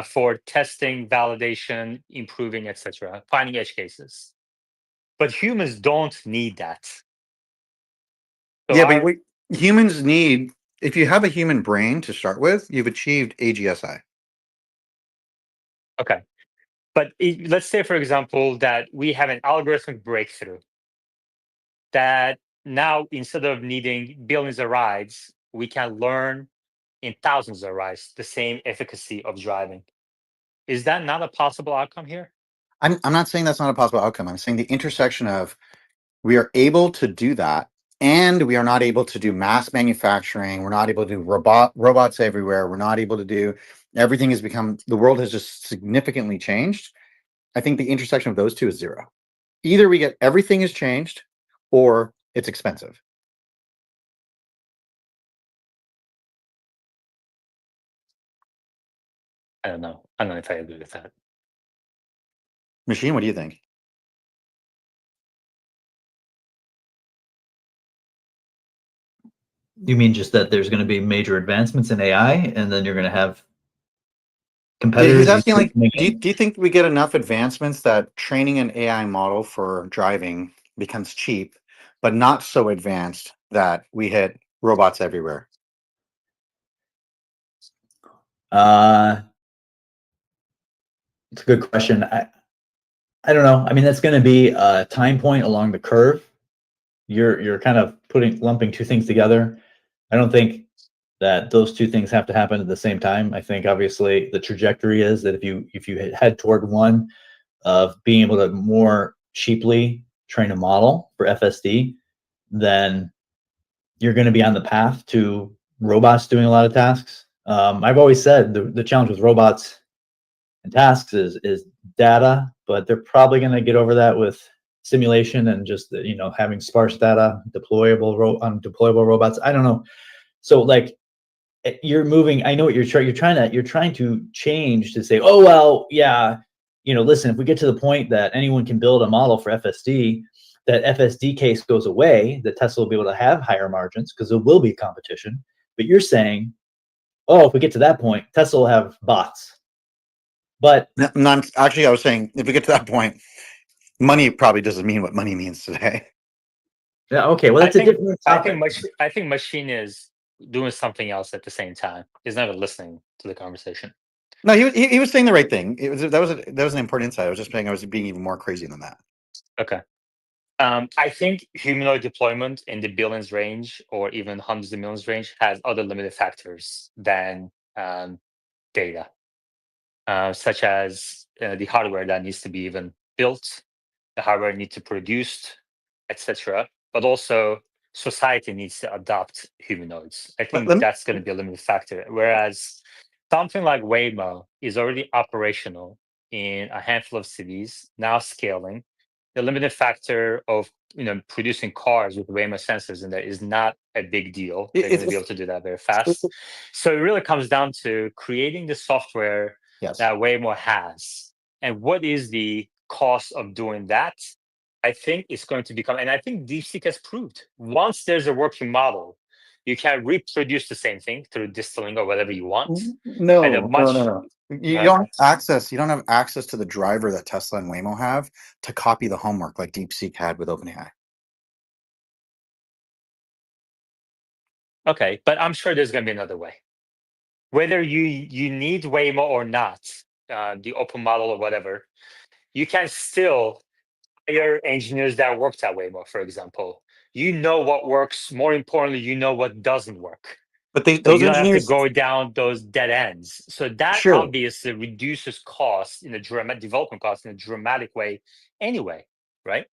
for testing, validation, improving, etc., finding edge cases. But humans don't need that. So yeah, but humans need, if you have a human brain to start with, you've achieved AGSI. Okay. But let's say, for example, that we have an algorithmic breakthrough that now, instead of needing billions of rides, we can learn in thousands of rides the same efficacy of driving. Is that not a possible outcome here? I'm not saying that's not a possible outcome. I'm saying the intersection of we are able to do that and we are not able to do mass manufacturing. We're not able to do robots everywhere. We're not able to do everything has become the world has just significantly changed. I think the intersection of those two is zero. Either we get everything has changed or it's expensive. I don't know. I don't know if I agree with that. Machine, what do you think? You mean just that there's going to be major advancements in AI, and then you're going to have competitors? He's asking, like, coming do in? you think we get enough advancements that training an AI model for driving becomes cheap, but not so advanced that we hit robots everywhere? It's a good question. I don't know. I mean, that's going to be a time point along the curve. You're kind of lumping two things together. I don't think that those two things have to happen at the same time. I think obviously the trajectory is that if you head toward one of being able to more cheaply train a model for FSD, then you're going to be on the path to robots doing a lot of tasks. I've always said the challenge with robots and tasks is data, but they're probably going to get over that with simulation and just having sparse data deployable robots. I don't know. So like you're moving. I know what you're trying to change to say, oh well, yeah, listen, if we get to the point that anyone can build a model for FSD, that FSD case goes away, that Tesla will be able to have higher margins because there will be competition. But you're saying, oh, if we get to that point, Tesla will have bots. But Actually, I was saying if we get to that point, money probably doesn't mean what money means today. Yeah. Okay. Well, that's a different topic. I think machine is doing something else at the same time. He's never listening to the conversation. No, he was saying the right thing. That was an important insight. I was just saying I was being even more crazy than that. Okay. I think humanoid deployment in the billions range or even hundreds of millions range has other limited factors than data, such as the hardware that needs to be even built, the hardware needs to be produced, etc. But also society needs to adopt humanoids. I think that's going to be a limited factor. Whereas something like Waymo is already operational in a handful of cities, now scaling. The limited factor of producing cars with Waymo sensors in there is not a big deal. They're going to be able to do that very fast. So it really comes down to creating the software that Waymo has, and what is the cost of doing that. I think it's going to become, and I think DeepSeek has proved, once there's a working model, you can reproduce the same thing through distilling or whatever you want. No. You don't have access to the driver that Tesla and Waymo have to copy the homework like DeepSeek had with OpenAI. Okay, but I'm sure there's going to be another way. Whether you need Waymo or not, the open model or whatever, you can still hire engineers that worked at Waymo, for example. You know what works. More importantly, you know what doesn't work. But those you don't engineers have to go down those dead ends. So that obviously reduces costs in a development costs in a dramatic way anyway, right?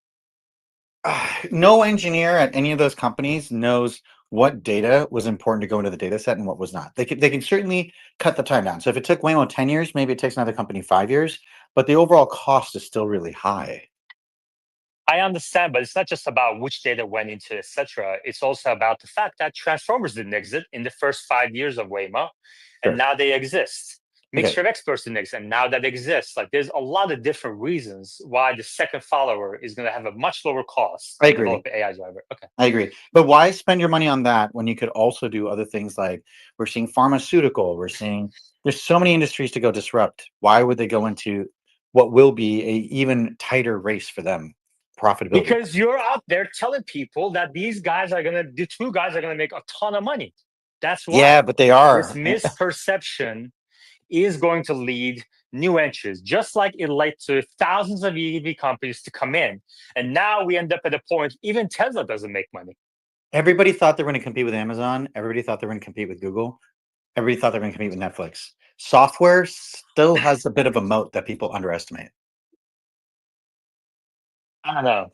No engineer at any of those companies knows what data was important to go into the data set and what was not. They can certainly cut the time down. So if it took Waymo 10 years, maybe it takes another company 5 years, but the overall cost is still really high. I understand, but it's not just about which data went into, etc. It's also about the fact that transformers didn't exist in the first 5 years of Waymo, and now they exist. Mixture of experts didn't exist, and now that exists. Like, there's a lot of different reasons why the second follower is going to have a much lower cost to develop an AI driver. Okay, I agree, but why spend your money on that when you could also do other things? Like we're seeing pharmaceutical, we're seeing there's so many industries to go disrupt. Why would they go into what will be a even tighter race for them? Profitability. Because you're out there telling people that the two guys are gonna make a ton of money. That's why. Yeah, but they are. This misperception is going to lead new entries, just like it led to thousands of EV companies to come in. And now we end up at a point, even Tesla doesn't make money. Everybody thought they were going to compete with Amazon. Everybody thought they were going to compete with Google. Everybody thought they were going to compete with Netflix. Software still has a bit of a moat that people underestimate. I don't know.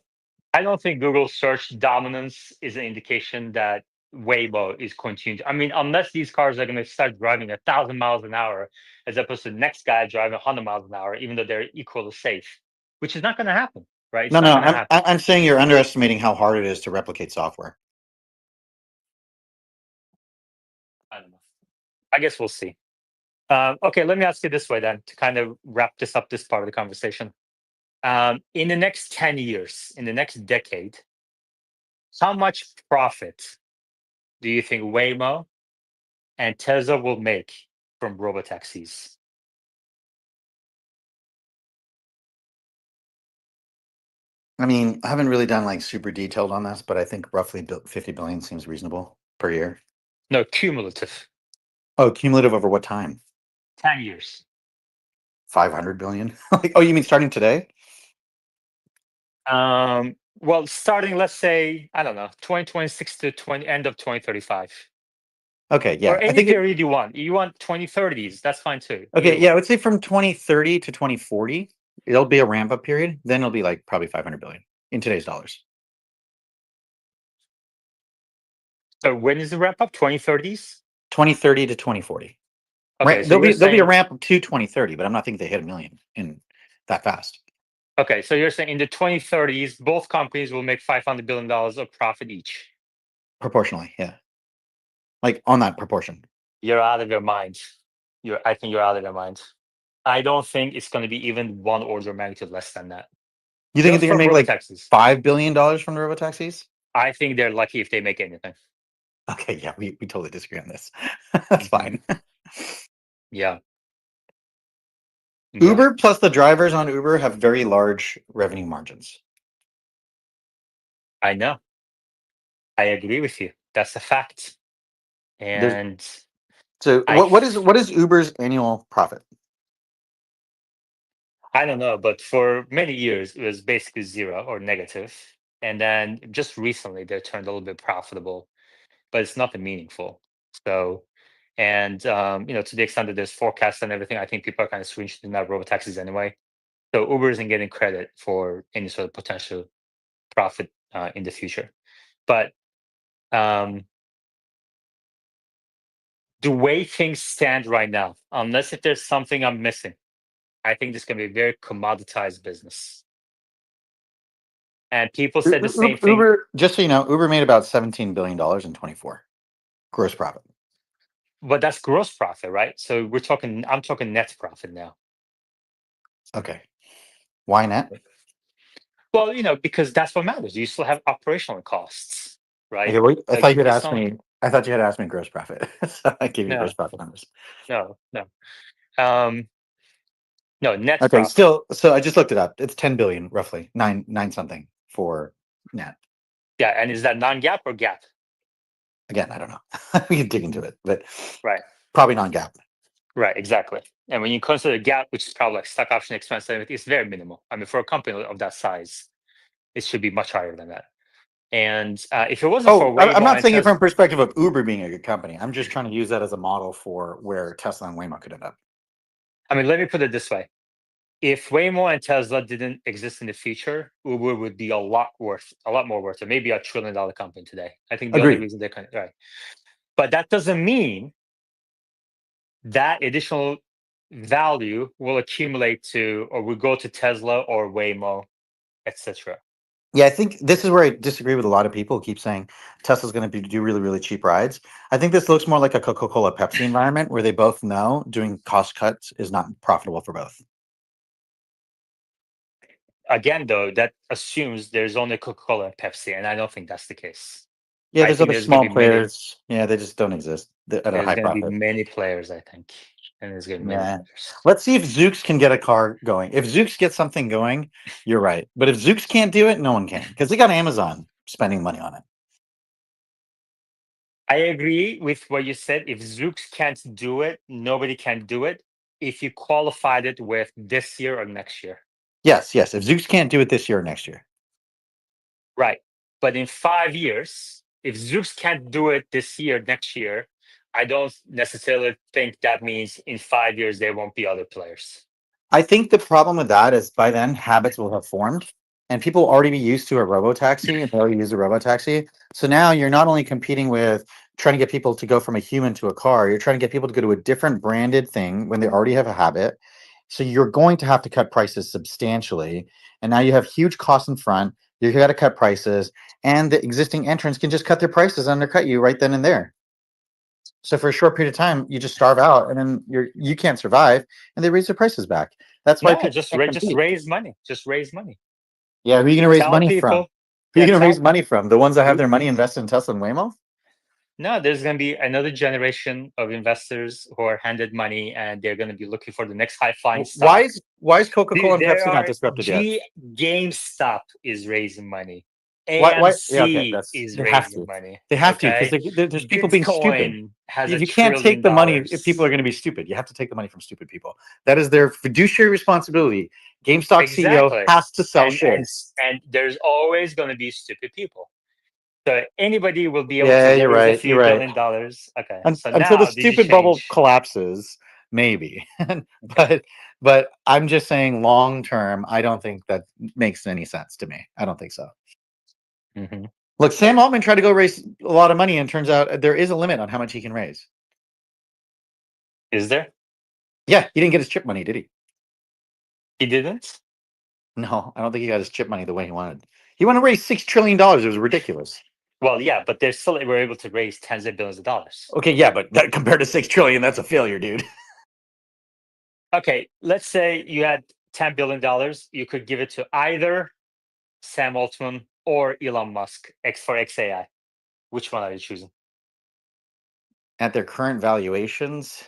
I don't think Google search dominance is an indication that Waymo is continuing. I mean, unless these cars are going to start driving 1,000 miles an hour, as opposed to the next guy driving 100 miles an hour, even though they're equally safe, which is not going to happen, right? It's No, not no, going to happen. I'm saying you're underestimating how hard it is to replicate software. I don't know. I guess we'll see. Okay, let me ask you this way then, to kind of wrap this part of the conversation. In the next 10 years, in the next decade, how much profit do you think Waymo and Tesla will make from robotaxis? I mean, I haven't really done like super detailed on this, but I think roughly 50 billion seems reasonable per year. No, cumulative. Oh, cumulative over what time? 10 years. 500 billion? Like, oh, you mean starting today? Well, starting, let's say, I don't know, 2026 to end of 2035. Okay, Or yeah. I any think period you want. You want 2030s, that's fine too. okay, Either yeah, I way. would say from 2030 to 2040, it'll be a ramp up period. Then it'll be like probably 500 billion in today's dollars. So when is the wrap up? 2030s? 2030 to 2040. Okay, so There'll you're be a saying, ramp up to 2030, but I'm not thinking they hit a million in that fast. okay, so you're saying in the 2030s, both companies will make $500 billion of profit each. Proportionally, yeah. Like on that proportion. You're out of your mind. I think you're out of your mind. I don't think it's going to be even one order of magnitude less than that. You think Just they're gonna from make like robotaxis. $5 billion from the robotaxis? I think they're lucky if they make anything. Okay, yeah, we totally disagree on this. That's Mhm. fine. Yeah. Yeah. Uber plus the drivers on Uber have very large revenue margins. I know. I agree with you. That's a fact. There's, And so I what is Uber's annual profit? I don't know, but for many years it was basically zero or negative. And then just recently they turned a little bit profitable, but it's nothing meaningful. So, and to the extent that there's forecasts and everything, I think people are kind of switching to not robo taxis anyway. So Uber isn't getting credit for any sort of potential profit in the future. But um, the way things stand right now, unless if there's something I'm missing, I think this can be a very commoditized business. And people said the same thing. Uber, just so you know, Uber made about $17 billion in 24 gross profit. But that's gross profit, right? So I'm talking net profit now. Okay. Why not? Well, because that's what matters. You still have operational costs, right? Okay, wait, I Like thought you had it's asked not me. I thought you had asked me gross profit. So I gave you no, gross profit numbers. no, no. Um, no, net Okay, profit. still, so I just looked it up. It's 10 billion roughly, nine something for net. Yeah, and is that non-GAAP or GAAP? Again, I don't know. We can dig into it, but Right, probably non-GAAP. right, exactly. And when you consider GAAP, which is probably like stock option expense, and everything, it's very minimal. I mean, for a company of that size, it should be much higher than that. And if it wasn't for Oh, I'm Waymo not and saying it Tesla, from perspective of Uber being a good company. I'm just trying to use that as a model for where Tesla and Waymo could end up. I mean, let me put it this way. If Waymo and Tesla didn't exist in the future, Uber would be a lot more worth it, maybe $1 trillion company today. I think the only Agreed. reason they can, right. But that doesn't mean that additional value will accumulate to, or will go to Tesla or Waymo, etc. Yeah, I think this is where I disagree with a lot of people who keep saying Tesla's going to do really, really cheap rides. I think this looks more like a Coca-Cola Pepsi environment where they both know doing cost cuts is not profitable for both. Again, though, that assumes there's only Coca-Cola and Pepsi, and I don't think that's the case. Yeah, I there's think other there's going small to be many. players. Yeah, they just don't exist at a There's high going to be profit. many players, I think, and there's going to be many Yeah. players. Let's see if Zoox can get a car going. If Zoox gets something going, you're right. But if Zoox can't do it, no one can because they got Amazon spending money on it. I agree with what you said. If Zoox can't do it, nobody can do it. if you qualified it with this year or next year. Yes. If Zooks can't do it this year or next year. Right. But in 5 years, if Zooks can't do it this year, next year, I don't necessarily think that means in 5 years there won't be other players. I think the problem with that is by then habits will have formed and people will already be used to a robo-taxi and they already use a robo-taxi. So now you're not only competing with trying to get people to go from a human to a car, you're trying to get people to go to a different branded thing when they already have a habit. So you're going to have to cut prices substantially. And now you have huge costs in front. You got to cut prices and the existing entrants can just cut their prices, undercut you right then and there. So for a short period of time, you just starve out, and then you can't survive, and they raise their prices back. That's why Yeah, people just can't just compete. raise money. Just raise money. Yeah, who are you going to raise Tell money from? people. Who are you Yeah, going to tell raise money from? The ones that have Who- their money invested in Tesla and Waymo? No, there's going to be another generation of investors who are handed money, and they're going to be looking for the next high flying stock. Why is Coca-Cola and There Pepsi not are disrupted yet? GameStop is raising money. Why? Yeah, okay, AMC is they have raising to. money. They have to Okay, because there's people being stupid. Bitcoin has If $1 you can't trillion. take the money, if people are going to be stupid, you have to take the money from stupid people. That is their fiduciary responsibility. GameStop CEO Exactly. has to sell and shares. there's always going to be stupid people. So anybody will be able Yeah, to you're raise a right. few You're right. $1 billion. Okay, so Until the now did you stupid bubble change? collapses, maybe. But I'm just saying, long term, I don't think that makes any sense to me. I don't think so. Mhm. Look, Sam Altman tried to go raise a lot of money, and turns out there is a limit on how much he can raise. Is there? Yeah, he didn't get his chip money, did he? He didn't. No, I don't think he got his chip money the way he wanted. He wanted to raise $6 trillion. It was ridiculous. Well, yeah, but they still were able to raise tens of billions of dollars. Okay, yeah, but that, compared to $6 trillion, that's a failure, dude. Okay, let's say you had $10 billion. You could give it to either Sam Altman or Elon Musk for XAI. Which one are you choosing? At their current valuations,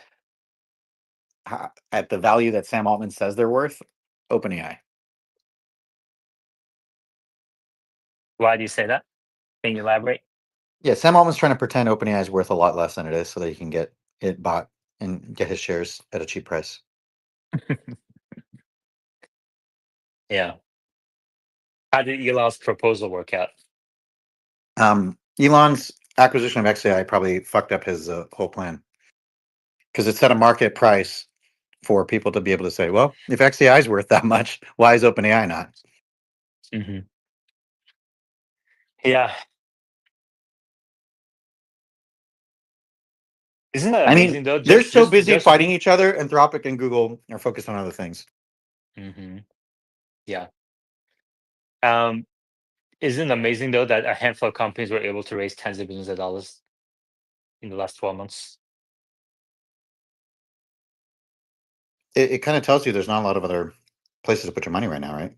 at the value that Sam Altman says they're worth, OpenAI. Why do you say that? Can you elaborate? Yeah, Sam Altman's trying to pretend OpenAI is worth a lot less than it is so that he can get it bought and get his shares at a cheap price. Yeah. How did Elon's proposal work out? Elon's acquisition of XAI probably fucked up his whole plan because it set a market price for people to be able to say, well, if XAI is worth that much, why is OpenAI not? Mm-hmm. Yeah. Isn't that amazing though? They're so busy fighting each other. Anthropic and Google are focused on other things. Mm-hmm. Yeah. Isn't it amazing though that a handful of companies were able to raise tens of billions of dollars in the last 12 months? It kind of tells you there's not a lot of other places to put your money right now, right?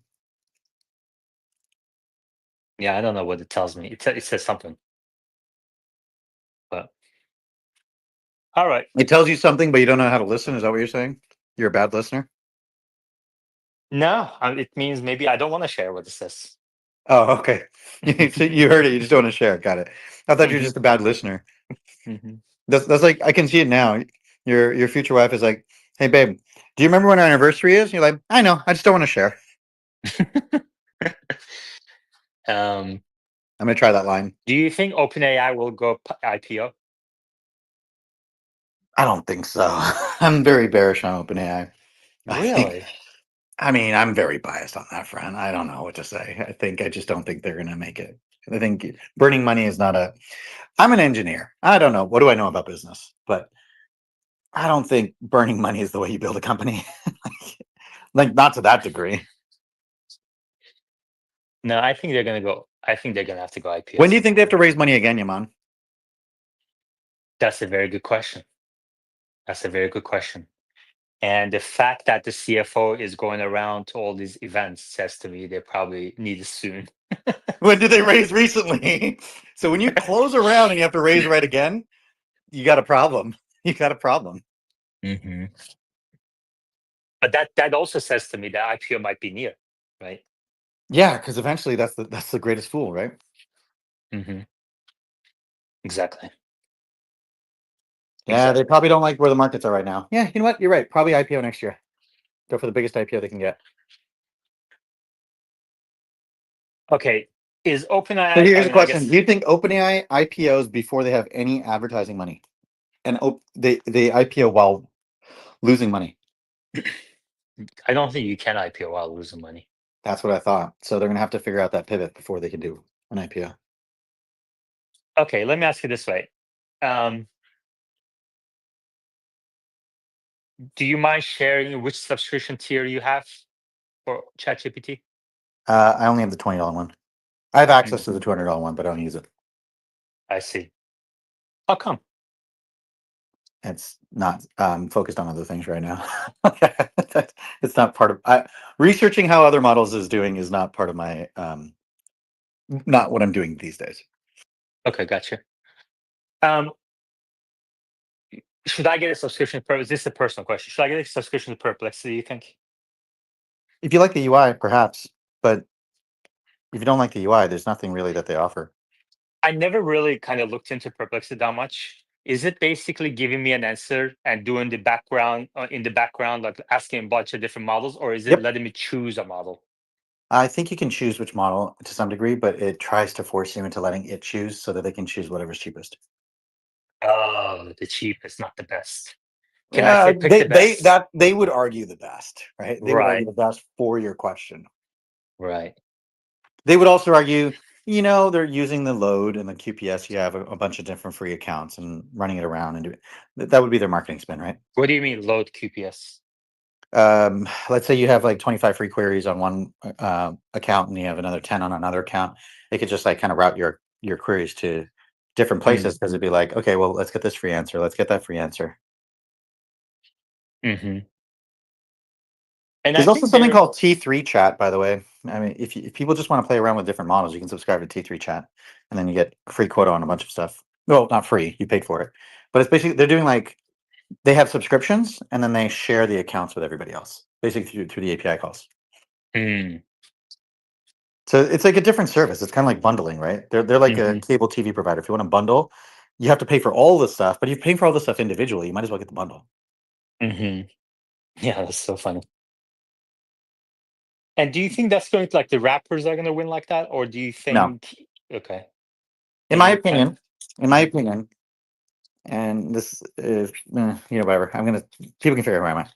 Yeah, I don't know what it tells me. It says something. But all right. It tells you something, but you don't know how to listen. Is that what you're saying? You're a bad listener? No, it means maybe I don't want to share what it says. Oh, okay. So you heard it. You just don't want to share it. Got it. I thought you were just a bad listener. Mm-hmm. That's like, I can see it now. Your future wife is like, hey, babe, do you remember when our anniversary is? And you're like, I know. I just don't want to share. um, I'm going to try that line. do you think OpenAI will go IPO? I don't think so. I'm very bearish on OpenAI. Really? I'm very biased on that front. I don't know what to say. I just don't think they're going to make it. I think burning money is not I'm an engineer. I don't know. What do I know about business? But I don't think burning money is the way you build a company. Like, not to that degree. No, I think they're gonna go. I think they're gonna have to go IPO. When do you think they have to raise money again, Yaman? That's a very good question. And the fact that the CFO is going around to all these events says to me they probably need it soon. When did they raise recently? So when you close around and you have to raise right again, you got a problem. You got a problem. Mm-hmm. But that also says to me that IPO might be near, right? Yeah, because eventually that's the greatest fool, right? Mm-hmm. Exactly. Yeah, Exactly. they probably don't like where the markets are right now. Yeah, you know what? You're right. Probably IPO next year. Go for the biggest IPO they can get. Okay. Is So OpenAI? here's I a mean, I question: Do guess you think OpenAI IPOs before they have any advertising money, and they IPO while losing money? I don't think you can IPO while losing money. That's what I thought. So they're gonna have to figure out that pivot before they can do an IPO. Okay, let me ask you this way. Um, do you mind sharing which subscription tier you have for ChatGPT? I only have the $20 one. I have access Mm, to the $200 one, but I don't use it. I see. How come? It's not focused on other things right now. It's not part of researching how other models is doing is not part of my not what I'm doing these days. Okay, gotcha. Um, should I get a subscription to Is this a personal question? Should I get a subscription to Perplexity, you think? If you like the UI, perhaps, but if you don't like the UI, there's nothing really that they offer. I never really kind of looked into Perplexity that much. Is it basically giving me an answer and doing the background in the background, like asking a bunch of different models, or is it Yep. letting me choose a model? I think you can choose which model to some degree, but it tries to force you into letting it choose so that they can choose whatever's cheapest. Oh, the cheapest, not the best. Can I Yeah, say pick the best? they would argue the best, right? They would argue Right, the best for your question. right. They would also argue, they're using the load and the QPS. You have a bunch of different free accounts and running it around and that would be their marketing spin, right? What do you mean load QPS? Let's say you have like 25 free queries on one account and you have another 10 on another account. They could just like kind of route your queries to different places because it'd be like, okay, well, let's get this free answer. Let's get that free answer. Mm-hmm. And I There's also think something there. called T3 chat, by the way. I mean, if people just want to play around with different models, you can subscribe to T3 chat and then you get free quota on a bunch of stuff. Well, not free, you paid for it. But it's basically, they're doing like, they have subscriptions and then they share the accounts with everybody else, basically through the API calls. Mm, So it's like a different service. It's kind of like bundling, right? They're like a mm-hmm, cable TV provider. If you want to bundle, you have to pay for all the stuff, but if you pay for all the stuff individually, you might as well get the bundle. mm-hmm. Yeah, that's so funny. And do you think that's going to like the rappers are going to win like that, or do you No, think? Okay, in and my you kind opinion, in my opinion, and this is, whatever. People can figure out my mind.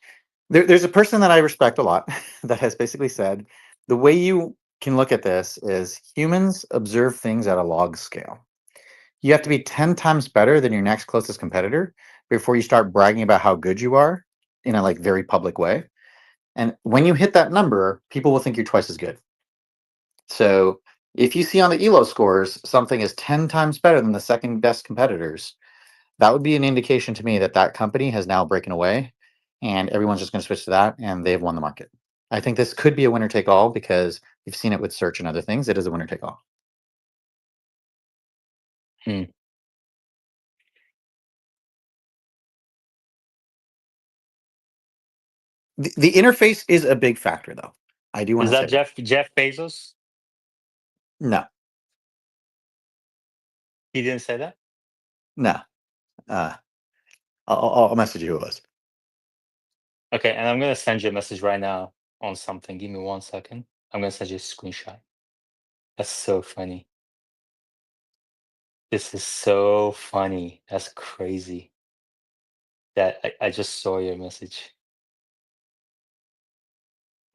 There's a person that I respect a lot that has basically said the way you can look at this is humans observe things at a log scale. You have to be 10 times better than your next closest competitor before you start bragging about how good you are in a like very public way. And when you hit that number, people will think you're twice as good. So if you see on the ELO scores something is 10 times better than the second best competitors, that would be an indication to me that that company has now broken away and everyone's just going to switch to that and they've won the market. I think this could be a winner take all because you've seen it with search and other things. It is a winner take all. of. The interface is a big factor, though. I do want Is to that say that. Jeff Bezos? No, He didn't say that. no. Uh, I'll message you who it was. Okay, and I'm gonna send you a message right now on something. Give me 1 second. I'm gonna send you a screenshot. That's so funny. This is so funny. That's crazy. That I just saw your message.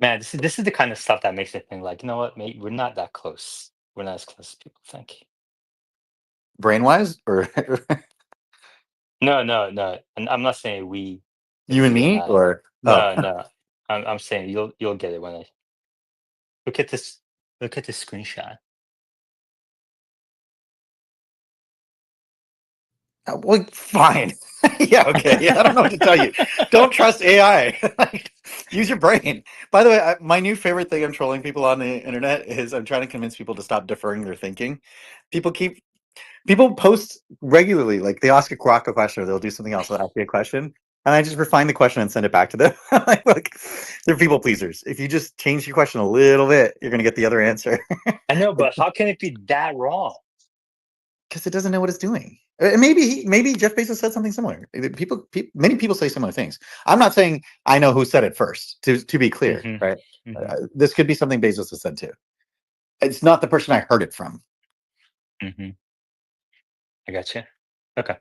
Man, this is the kind of stuff that makes me think like, you know what, mate, we're not that close. We're not as close as people think. Brain wise, or No, no, no. And I'm not saying we, you and you and me, I. or No, no. I'm saying you'll get it when I look at this. Look at this screenshot. well, fine. Yeah, okay. Yeah, I don't know what to tell you. Don't trust AI. Like, use your brain. By the way, my new favorite thing I'm trolling people on the internet is I'm trying to convince people to stop deferring their thinking. People keep People post regularly, like they ask a Quacko question or they'll do something else. They'll ask me a question, and I just refine the question and send it back to them. like, look, they're people pleasers. If you just change your question a little bit, you're gonna get the other answer I know, but how can it be that wrong? because it doesn't know what it's doing. Maybe Jeff Bezos said something similar. Many people say similar things. I'm not saying I know who said it first. To be clear, Mhm. right? Mhm. This could be something Bezos has said too. It's not the person I heard it from. Mhm. I gotcha. Okay.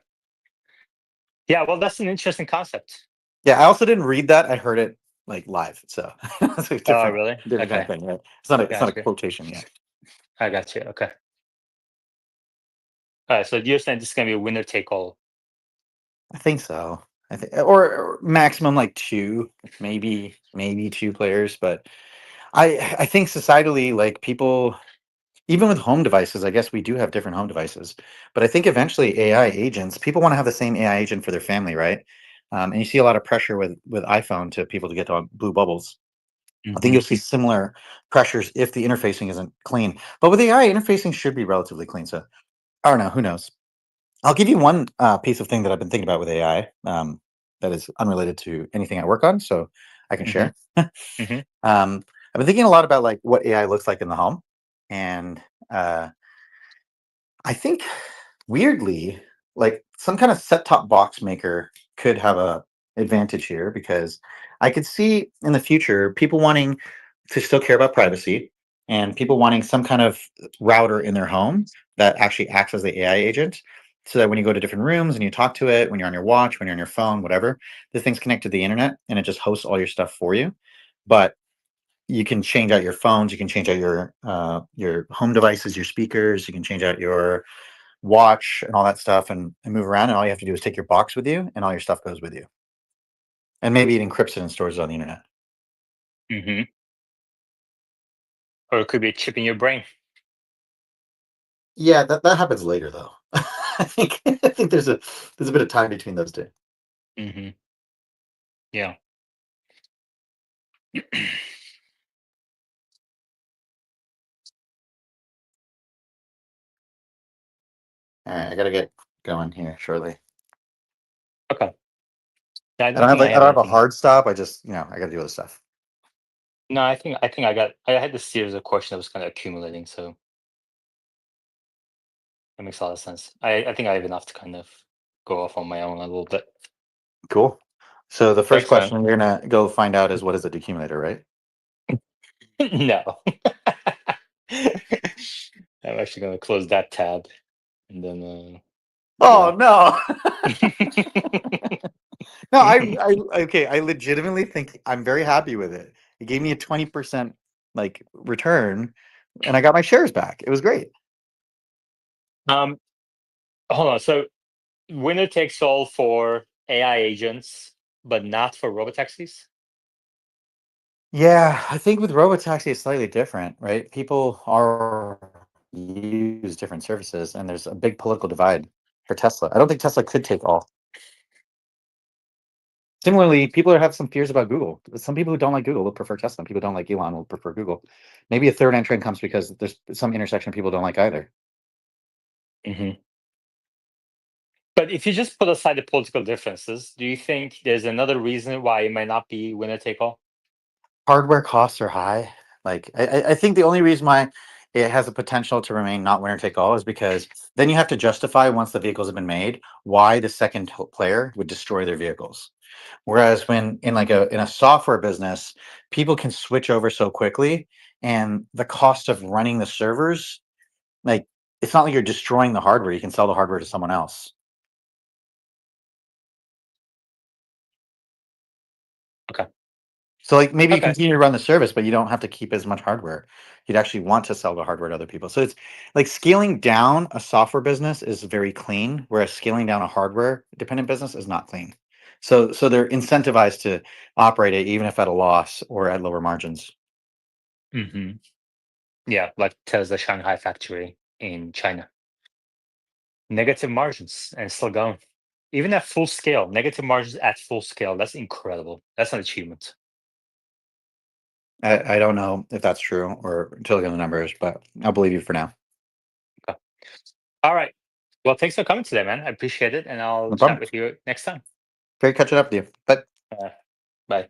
Yeah, well, that's an interesting concept. Yeah, I also didn't read that. I heard it like live, so it's a Oh, different really? kind of Okay. thing. Right? It's not a Gotcha. quotation yet. I got you. Okay. All right. So you're saying this is gonna be a winner take all. I think so. I think, or maximum like two, maybe two players. But I think societally, like people, even with home devices, I guess we do have different home devices. But I think eventually AI agents, people want to have the same AI agent for their family, right? And you see a lot of pressure with iPhone to people to get to blue bubbles. I think Mhm. you'll see similar pressures if the interfacing isn't clean. But with AI, interfacing should be relatively clean. So I don't know. Who knows? I'll give you one piece of thing that I've been thinking about with AI that is unrelated to anything I work on, so I can Mhm. share. Mhm. I've been thinking a lot about like what AI looks like in the home, and uh, I think weirdly, like some kind of set-top box maker could have a advantage here because I could see in the future people wanting to still care about privacy and people wanting some kind of router in their home that actually acts as the AI agent. So that when you go to different rooms and you talk to it, when you're on your watch, when you're on your phone, whatever, this thing's connected to the internet and it just hosts all your stuff for you. But you can change out your phones, you can change out your home devices, your speakers, you can change out your watch and all that stuff and move around. And all you have to do is take your box with you and all your stuff goes with you. And maybe it encrypts it and stores it on the internet. Mhm. Or it could be a chip in your brain. Yeah, that happens later though. I think there's a bit of time between those two. Mhm. Yeah. All right, I gotta get going here shortly. Okay. Yeah, I I don't don't have think I like I have don't have a anything. hard stop. I just I gotta do other stuff. No, I think I had this series of questions that was kind of accumulating, so that makes a lot of sense. I think I have enough to kind of go off on my own a little bit. Cool. So the first Thanks, man. question we're gonna go find out is what is a decumulator, right? No. I'm actually gonna close that tab and then Oh yeah. no. No, okay. I legitimately think I'm very happy with it. It gave me a 20% like return, and I got my shares back. It was great. um hold on. So winner takes all for AI agents, but not for robotaxis? Yeah, I think with Robotaxi it's slightly different, right? People are use different services, and there's a big political divide for Tesla. I don't think Tesla could take all. Similarly, people have some fears about Google. Some people who don't like Google will prefer Tesla. People who don't like Elon will prefer Google. Maybe a third entrant comes because there's some intersection people don't like either. Hmm. But if you just put aside the political differences, do you think there's another reason why it might not be winner take all? Hardware costs are high. Like I think the only reason why it has a potential to remain not winner take all is because then you have to justify once the vehicles have been made why the second player would destroy their vehicles. Whereas when in a software business, people can switch over so quickly, and the cost of running the servers, like it's not like you're destroying the hardware. You can sell the hardware to someone else. Okay. So like maybe you Okay. continue to run the service, but you don't have to keep as much hardware. You'd actually want to sell the hardware to other people. So it's like scaling down a software business is very clean, whereas scaling down a hardware dependent business is not clean. So they're incentivized to operate it even if at a loss or at lower margins. Hmm. Yeah, like Tesla Shanghai factory in China. Negative margins and still going. Even at full scale, negative margins at full scale. That's incredible. That's an achievement. I don't know if that's true or until I get the numbers, but I'll believe you for now. Okay. All right. Well, thanks for coming today, man. I appreciate it. And I'll No chat problem. with you next time. Great catching up with you. But Uh, bye.